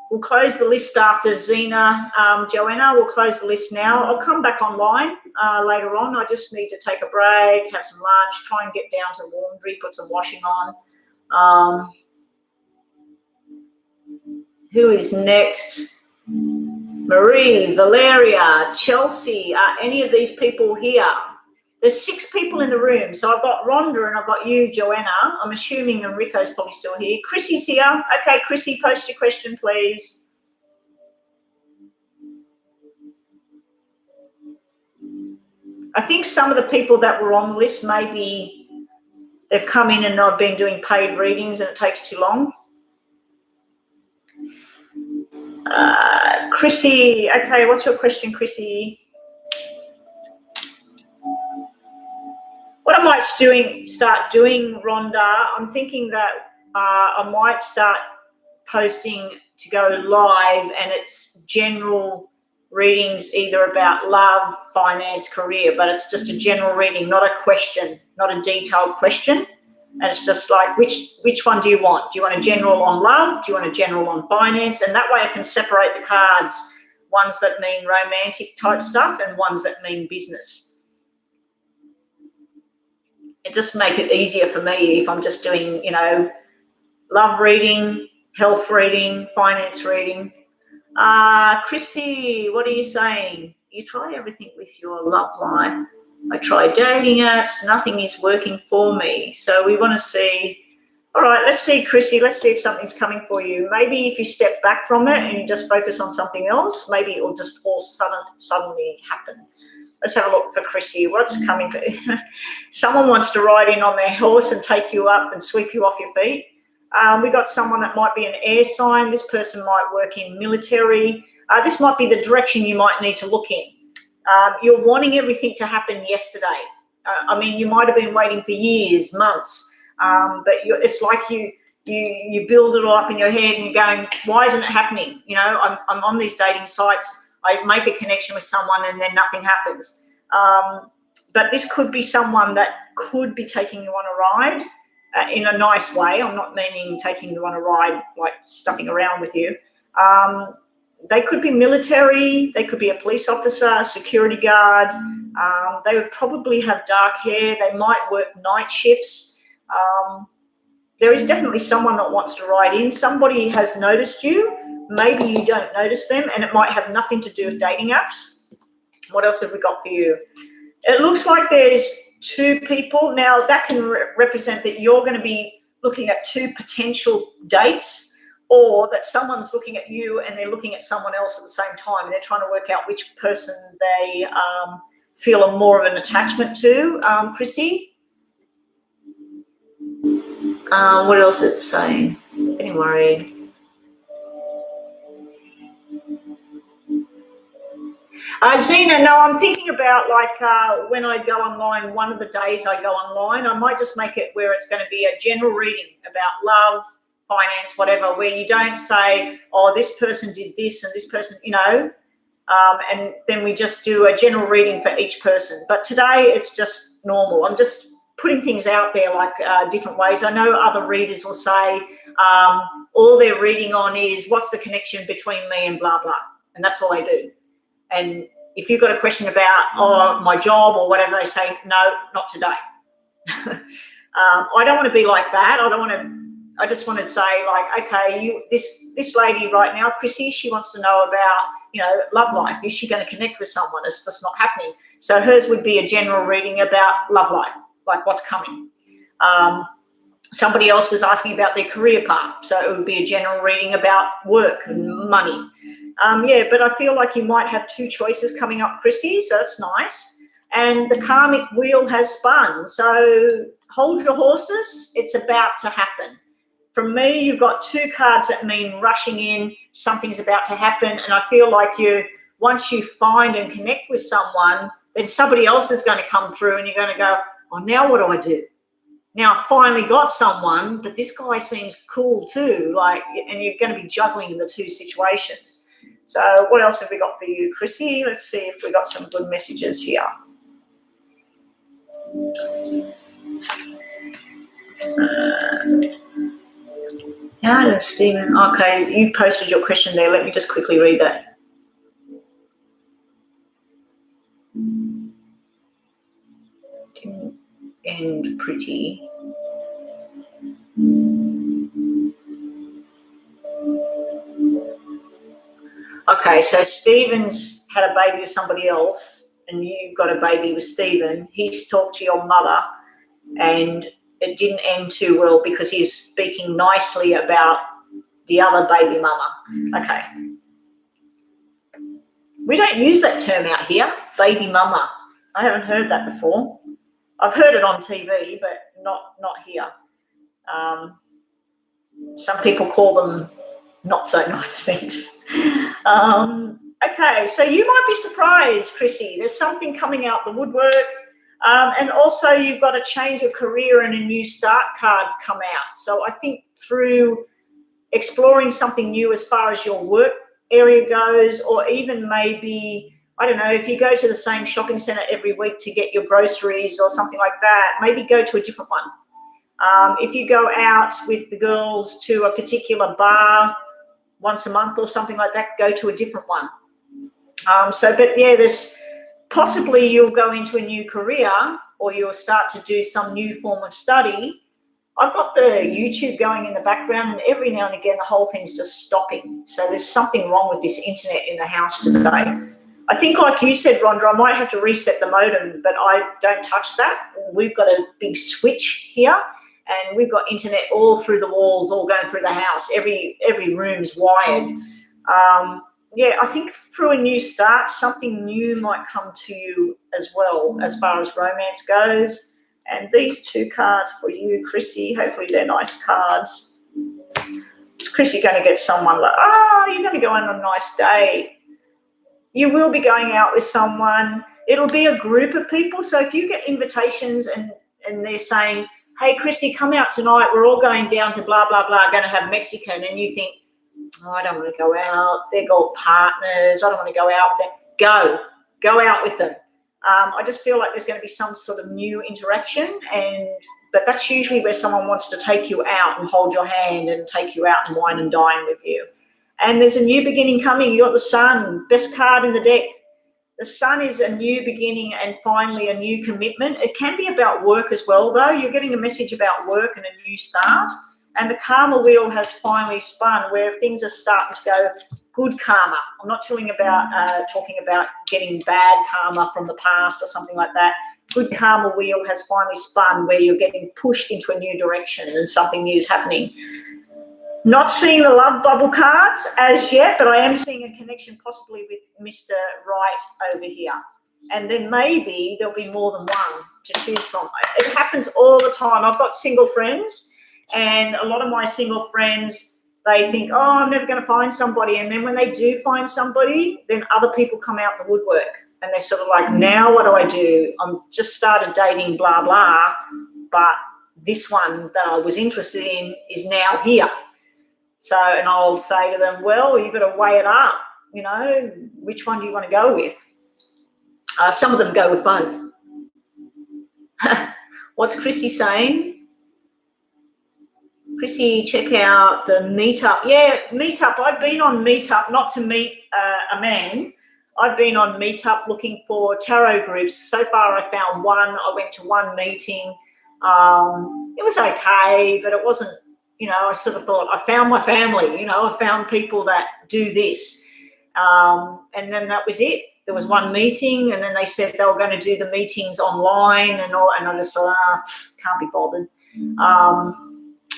S1: we'll close the list after Zena, Joanna. We'll close the list now. I'll come back online later on. I just need to take a break, have some lunch, try and get down to laundry, put some washing on. Who is next? Marie, Valeria, Chelsea. Are any of these people here? There's 6 people in the room. So I've got Rhonda and I've got you, Joanna. I'm assuming Enrico's probably still here. Chrissy's here. Okay, Chrissy, post your question, please. I think some of the people that were on the list, maybe they've come in and not been doing paid readings and it takes too long. Chrissy, okay, what's your question, Chrissy? What I might start doing, Rhonda, I'm thinking that I might start posting to go live, and it's general readings either about love, finance, career, but it's just a general reading, not a question, not a detailed question. And it's just like, which one do you want? Do you want a general on love? Do you want a general on finance? And that way I can separate the cards, ones that mean romantic type stuff and ones that mean business. It just make it easier for me if I'm just doing, love reading, health reading, finance reading. Chrissy, what are you saying? You try everything with your love life. I try dating apps. Nothing is working for me. So we want to see. All right, let's see, Chrissy. Let's see if something's coming for you. Maybe if you step back from it and you just focus on something else, maybe it will just all suddenly happen. Let's have a look for Chrissy. What's coming for you? Someone wants to ride in on their horse and take you up and sweep you off your feet. We got someone that might be an air sign. This person might work in military. This might be the direction you might need to look in. You're wanting everything to happen yesterday. You might have been waiting for years, months, but it's like you build it all up in your head and you're going, why isn't it happening? I'm on these dating sites. I make a connection with someone and then nothing happens. But this could be someone that could be taking you on a ride in a nice way. I'm not meaning taking you on a ride like stuffing around with you. They could be military. They could be a police officer, a security guard. They would probably have dark hair. They might work night shifts. There is definitely someone that wants to ride in. Somebody has noticed you. Maybe you don't notice them, and it might have nothing to do with dating apps. What else have we got for you? It looks like there's two people. Now, that can represent that you're going to be looking at two potential dates, or that someone's looking at you and they're looking at someone else at the same time, and they're trying to work out which person they feel more of an attachment to. Chrissy? What else is it saying? Getting worried. Zena, no, I'm thinking about like when I go online, one of the days I go online, I might just make it where it's going to be a general reading about love, finance, whatever, where you don't say, oh, this person did this and this person, and then we just do a general reading for each person. But today it's just normal. I'm just putting things out there like different ways. I know other readers will say all they're reading on is what's the connection between me and blah, blah. And that's all they do. And if you've got a question about my job or whatever, they say, no, not today. I don't want to be like that. I just want to say, like, okay, this lady right now, Chrissy, she wants to know about, love life. Is she going to connect with someone? It's just not happening. So hers would be a general reading about love life, like what's coming. Somebody else was asking about their career path. So it would be a general reading about work and money. But I feel like you might have two choices coming up, Chrissy, so that's nice. And the karmic wheel has spun. So hold your horses. It's about to happen. From me, you've got two cards that mean rushing in, something's about to happen. And I feel like once you find and connect with someone, then somebody else is going to come through and you're going to go, oh, now what do I do? Now I finally got someone, but this guy seems cool too. And you're going to be juggling in the two situations. So what else have we got for you, Chrissy? Let's see if we got some good messages here. Yeah, Stephen. Okay, you posted your question there. Let me just quickly read that. And pretty. Okay, so Stephen's had a baby with somebody else and you've got a baby with Stephen. He's talked to your mother and it didn't end too well because he was speaking nicely about the other baby mama. Okay. We don't use that term out here, baby mama. I haven't heard that before. I've heard it on TV, but not here. Some people call them not so nice things. Okay, so you might be surprised, Chrissy. There's something coming out the woodwork. And also you've got a change of career and a new start card come out. So I think through exploring something new as far as your work area goes, or even maybe, I don't know, if you go to the same shopping centre every week to get your groceries or something like that, maybe go to a different one. If you go out with the girls to a particular bar once a month or something like that, go to a different one. There's possibly you'll go into a new career or you'll start to do some new form of study. I've got the YouTube going in the background and every now and again the whole thing's just stopping. So there's something wrong with this internet in the house today. I think like you said, Rhonda, I might have to reset the modem, but I don't touch that. We've got a big switch here and we've got internet all through the walls, all going through the house. Every room's wired. I think through a new start, something new might come to you as well as far as romance goes. And these two cards for you, Chrissy, hopefully they're nice cards. Is Chrissy going to get someone like, you're going to go on a nice day. You will be going out with someone. It'll be a group of people. So if you get invitations and they're saying, hey, Chrissy, come out tonight. We're all going down to blah, blah, blah, going to have Mexican. And you think, I don't want to go out. They're all partners. I don't want to go out with them. Go out with them. I just feel like there's going to be some sort of new interaction, but that's usually where someone wants to take you out and hold your hand and take you out and wine and dine with you. And there's a new beginning coming. You got the Sun, best card in the deck. The Sun is a new beginning and finally a new commitment. It can be about work as well, though. You're getting a message about work and a new start. And the karma wheel has finally spun where things are starting to go good karma. I'm not talking about getting bad karma from the past or something like that. Good karma wheel has finally spun where you're getting pushed into a new direction and something new is happening. Not seeing the love bubble cards as yet, but I am seeing a connection possibly with Mr. Right over here. And then maybe there'll be more than one to choose from. It happens all the time. I've got single friends, and a lot of my single friends, they think, oh, I'm never going to find somebody. And then when they do find somebody, then other people come out the woodwork. And they're sort of like, now what do I do? I'm just started dating, blah, blah, but this one that I was interested in is now here. So, and I'll say to them, well, you've got to weigh it up, you know, which one do you want to go with? Some of them go with both. What's Chrissy saying? Chrissy, check out the meetup. Yeah, meetup. I've been on meetup, not to meet a man. I've been on meetup looking for tarot groups. So far I found one. I went to one meeting. It was okay, but it wasn't, you know, I sort of thought I found my family, you know, I found people that do this. And then that was it. There was one meeting, and then they said they were going to do the meetings online and all, and I just thought, can't be bothered.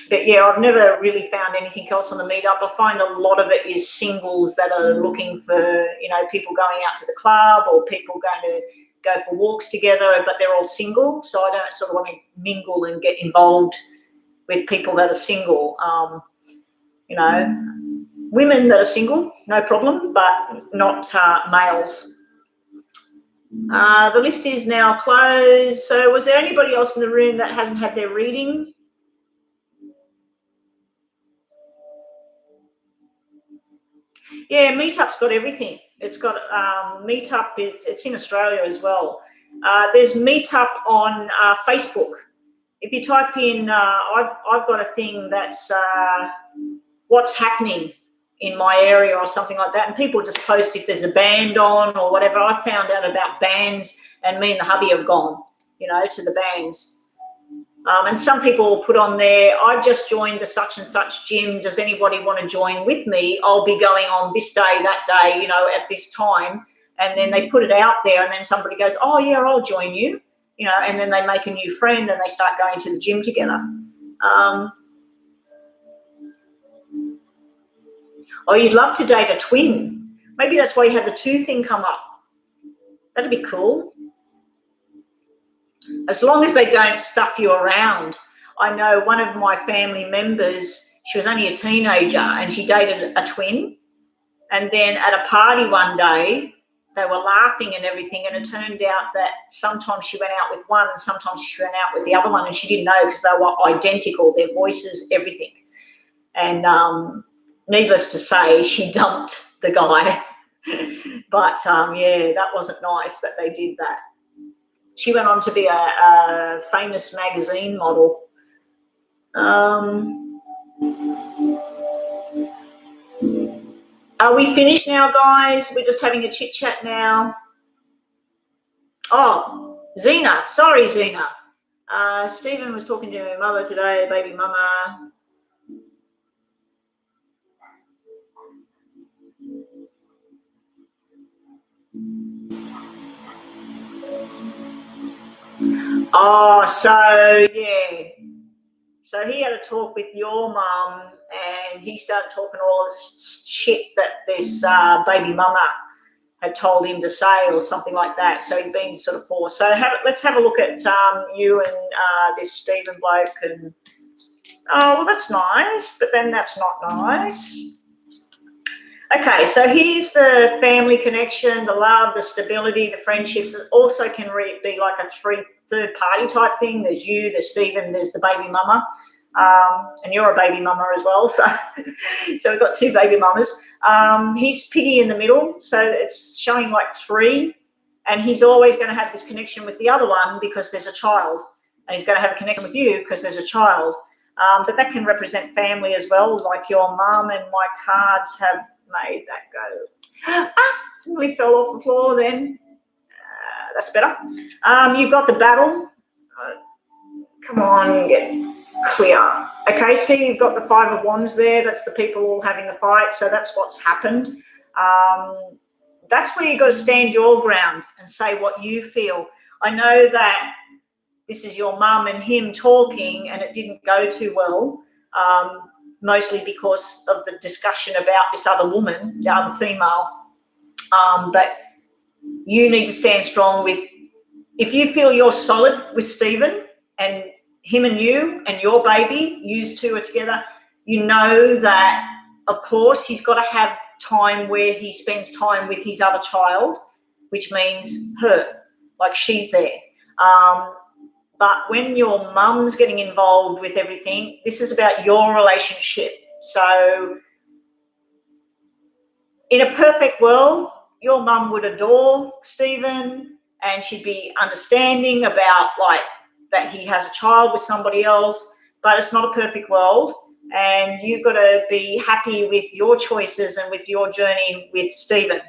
S1: But yeah, I've never really found anything else on the meetup. I find a lot of it is singles that are looking for, you know, people going out to the club or people going to go for walks together, but they're all single. So I don't sort of want to mingle and get involved with people that are single. You know, women that are single, no problem, but not males. The list is now closed. So was there anybody else in the room that hasn't had their reading? Yeah, Meetup's got everything. It's got Meetup. It's in Australia as well. There's Meetup on Facebook. If you type in, I've got a thing that's what's happening in my area or something like that, and people just post if there's a band on or whatever. I found out about bands, and me and the hubby have gone, you know, to the bands. And some people will put on there, I've just joined a such and such gym. Does anybody want to join with me? I'll be going on this day, that day, you know, at this time. And then they put it out there, and then somebody goes, oh, yeah, I'll join you, you know, and then they make a new friend and they start going to the gym together. Oh, you'd love to date a twin. Maybe that's why you had the 2 thing come up. That'd be cool. As long as they don't stuff you around. I know one of my family members, she was only a teenager and she dated a twin. And then at a party one day, they were laughing and everything, and it turned out that sometimes she went out with one and sometimes she went out with the other one, and she didn't know because they were identical, their voices, everything. And needless to say, she dumped the guy. But, yeah, that wasn't nice that they did that. She went on to be a famous magazine model. Are we finished now, guys? We're just having a chit-chat now. Oh, Zena. Sorry, Zena. Stephen was talking to her mother today, baby mama. Oh, so, yeah. So he had a talk with your mum, and he started talking all this shit that this baby mama had told him to say or something like that. So he'd been sort of forced. So let's have a look at you and this Stephen bloke. And oh, well, that's nice, but then that's not nice. Okay, so here's the family connection, the love, the stability, the friendships. It also can be like a third party type thing. There's you, there's Stephen, there's the baby mama, and you're a baby mama as well. So we've got 2 baby mamas. He's Piggy in the middle, so it's showing like 3, and he's always going to have this connection with the other one because there's a child, and he's going to have a connection with you because there's a child. But that can represent family as well, like your mum, and my cards have made that go. We fell off the floor then. That's better. You've got the battle. Come on, clear. Okay, see, you've got the Five of Wands there. That's the people all having the fight. So that's what's happened. That's where you've got to stand your ground and say what you feel. I know that this is your mum and him talking and it didn't go too well, mostly because of the discussion about this other woman, the other female. But you need to stand strong with, if you feel you're solid with Stephen and him and you and your baby, you two are together, you know that, of course, he's got to have time where he spends time with his other child, which means her, like she's there. But when your mum's getting involved with everything, this is about your relationship. So in a perfect world, your mum would adore Stephen and she'd be understanding about like that he has a child with somebody else, but it's not a perfect world. And you've got to be happy with your choices and with your journey with Stephen.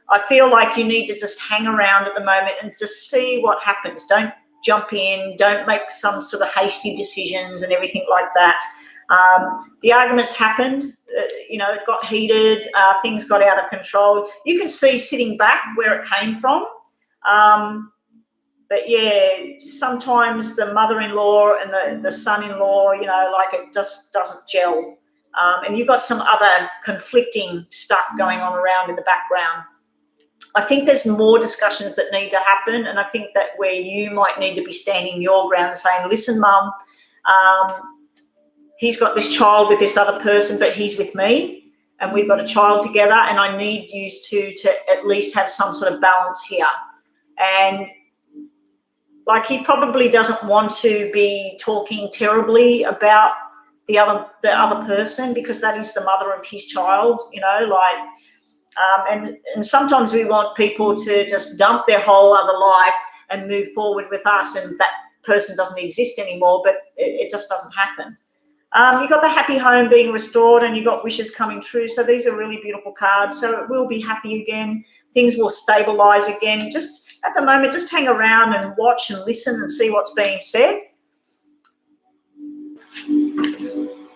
S1: I feel like you need to just hang around at the moment and just see what happens. Don't jump in, don't make some sort of hasty decisions and everything like that. The arguments happened, it got heated, things got out of control. You can see sitting back where it came from. But yeah, sometimes the mother-in-law and the son-in-law, like it just doesn't gel. And you've got some other conflicting stuff going on around in the background. I think there's more discussions that need to happen, and I think that where you might need to be standing your ground and saying, listen, Mum, he's got this child with this other person, but he's with me, and we've got a child together, and I need you to at least have some sort of balance here. And like he probably doesn't want to be talking terribly about the other person because that is the mother of his child, and sometimes we want people to just dump their whole other life and move forward with us, and that person doesn't exist anymore, but it just doesn't happen. You've got the happy home being restored and you've got wishes coming true. So these are really beautiful cards. So it will be happy again. Things will stabilize again. Just at the moment, just hang around and watch and listen and see what's being said.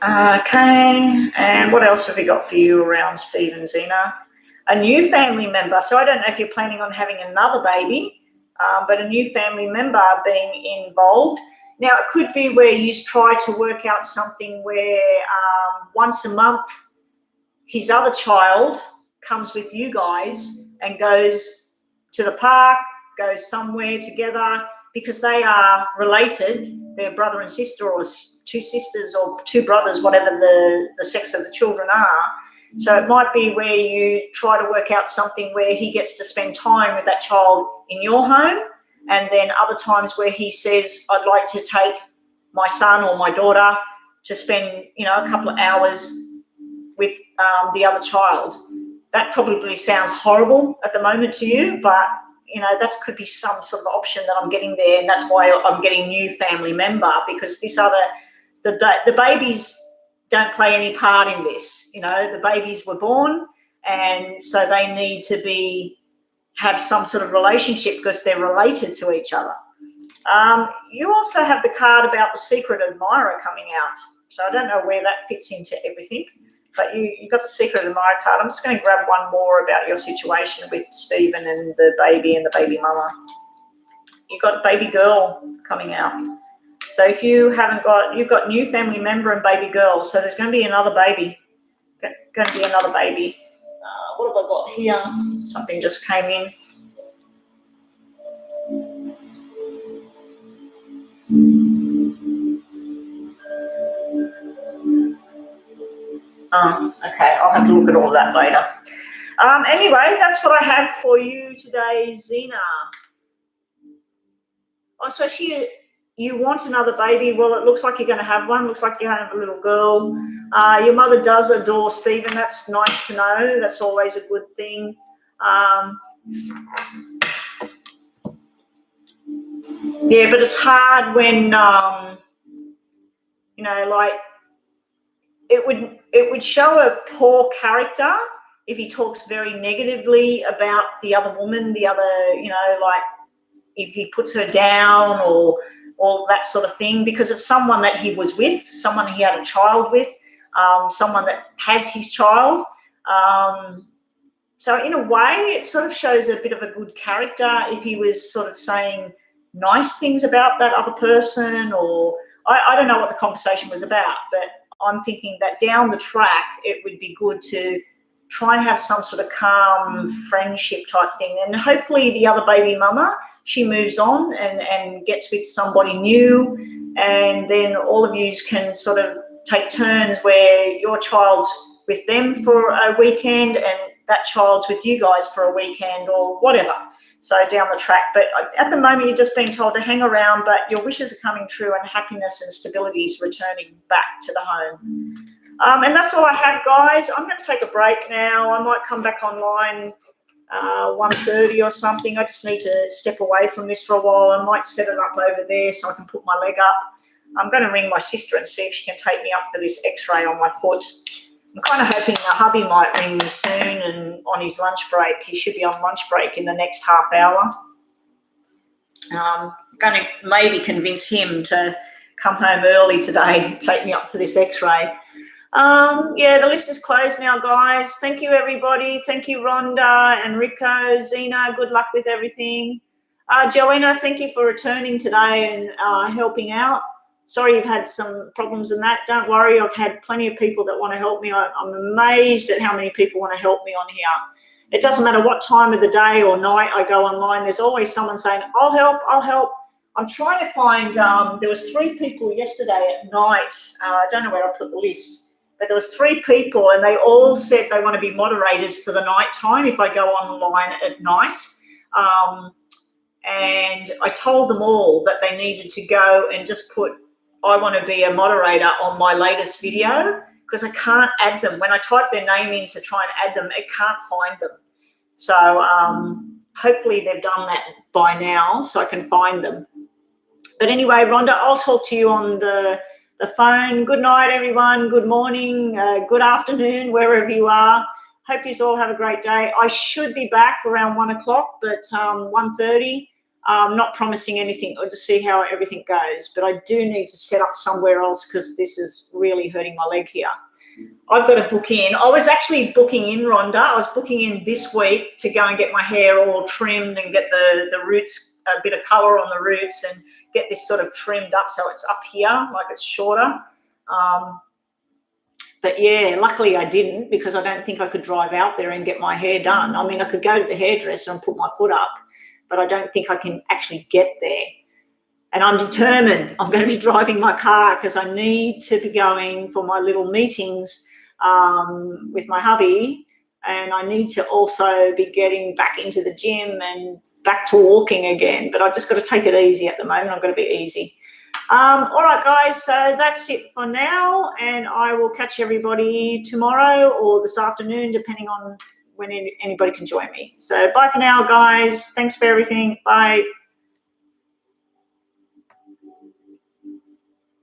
S1: Okay. And what else have we got for you around Stephen, Zena? A new family member. So I don't know if you're planning on having another baby, but a new family member being involved. Now, it could be where you try to work out something where once a month his other child comes with you guys and goes to the park, goes somewhere together because they are related. They're brother and sister or two sisters or two brothers, whatever the sex of the children are. So it might be where you try to work out something where he gets to spend time with that child in your home. And then other times where he says, I'd like to take my son or my daughter to spend, a couple of hours with the other child. That probably sounds horrible at the moment to you, but, that could be some sort of option that I'm getting there. And that's why I'm getting new family member, because the babies don't play any part in this. The babies were born, and so they need to have some sort of relationship because they're related to each other. You also have the card about the secret admirer coming out. So I don't know where that fits into everything, but you got the secret admirer card. I'm just going to grab one more about your situation with Stephen and the baby mama. You've got baby girl coming out. So if you've got new family member and baby girl. So there's going to be another baby. Going to be another baby. What have I got here? Something just came in. Okay, I'll have to look at all that later. Anyway, that's what I have for you today, Zena. Oh, so you want another baby? Well, it looks like you're going to have one. Looks like you're going to have a little girl. Your mother does adore Stephen. That's nice to know. That's always a good thing. Yeah, but it's hard when, like it would show a poor character if he talks very negatively about the other woman, the other, like if he puts her down or all that sort of thing, because it's someone that he was with, someone he had a child with, someone that has his child. So in a way, it sort of shows a bit of a good character if he was sort of saying nice things about that other person, or I don't know what the conversation was about, but I'm thinking that down the track, it would be good to try and have some sort of calm friendship type thing. And hopefully the other baby mama, she moves on and gets with somebody new, and then all of you can sort of take turns where your child's with them for a weekend and that child's with you guys for a weekend or whatever. So down the track. But at the moment, you're just being told to hang around, but your wishes are coming true and happiness and stability is returning back to the home. And that's all I have, guys. I'm going to take a break now. I might come back online 1:30 or something. I just need to step away from this for a while. I might set it up over there so I can put my leg up. I'm going to ring my sister and see if she can take me up for this x-ray on my foot. I'm kind of hoping my hubby might ring me soon and on his lunch break. He should be on lunch break in the next half hour. I'm going to maybe convince him to come home early today, take me up for this x-ray. Yeah, the list is closed now, guys. Thank you, everybody. Thank you, Rhonda, Enrico, Zena. Good luck with everything. Joanna, thank you for returning today and helping out. Sorry you've had some problems in that. Don't worry, I've had plenty of people that want to help me. I'm amazed at how many people want to help me on here. It doesn't matter what time of the day or night I go online, there's always someone saying, I'll help, I'll help. I'm trying to find, there was 3 people yesterday at night. I don't know where I put the list, but there was 3 people and they all said they want to be moderators for the night time if I go online at night. And I told them all that they needed to go and just put, I want to be a moderator on my latest video, because I can't add them. When I type their name in to try and add them, it can't find them. So hopefully they've done that by now so I can find them. But anyway, Rhonda, I'll talk to you on the phone. Good night, everyone. Good morning, good afternoon, wherever you are. Hope you all have a great day. I should be back around 1 o'clock, but 1:30. I'm not promising anything, or to see how everything goes, but I do need to set up somewhere else because this is really hurting my leg here. I've got to book in. I was actually booking in, Rhonda. I was booking in this week to go and get my hair all trimmed and get the roots, a bit of colour on the roots, and get this sort of trimmed up so it's up here, like it's shorter. But yeah, luckily I didn't, because I don't think I could drive out there and get my hair done. I mean, I could go to the hairdresser and put my foot up, but I don't think I can actually get there. And I'm determined. I'm going to be driving my car because I need to be going for my little meetings with my hubby, and I need to also be getting back into the gym and back to walking again. But I've just got to take it easy at the moment. I've got to be easy. All right, guys, so that's it for now, and I will catch everybody tomorrow or this afternoon, depending on when anybody can join me. So bye for now, guys. Thanks for everything. Bye.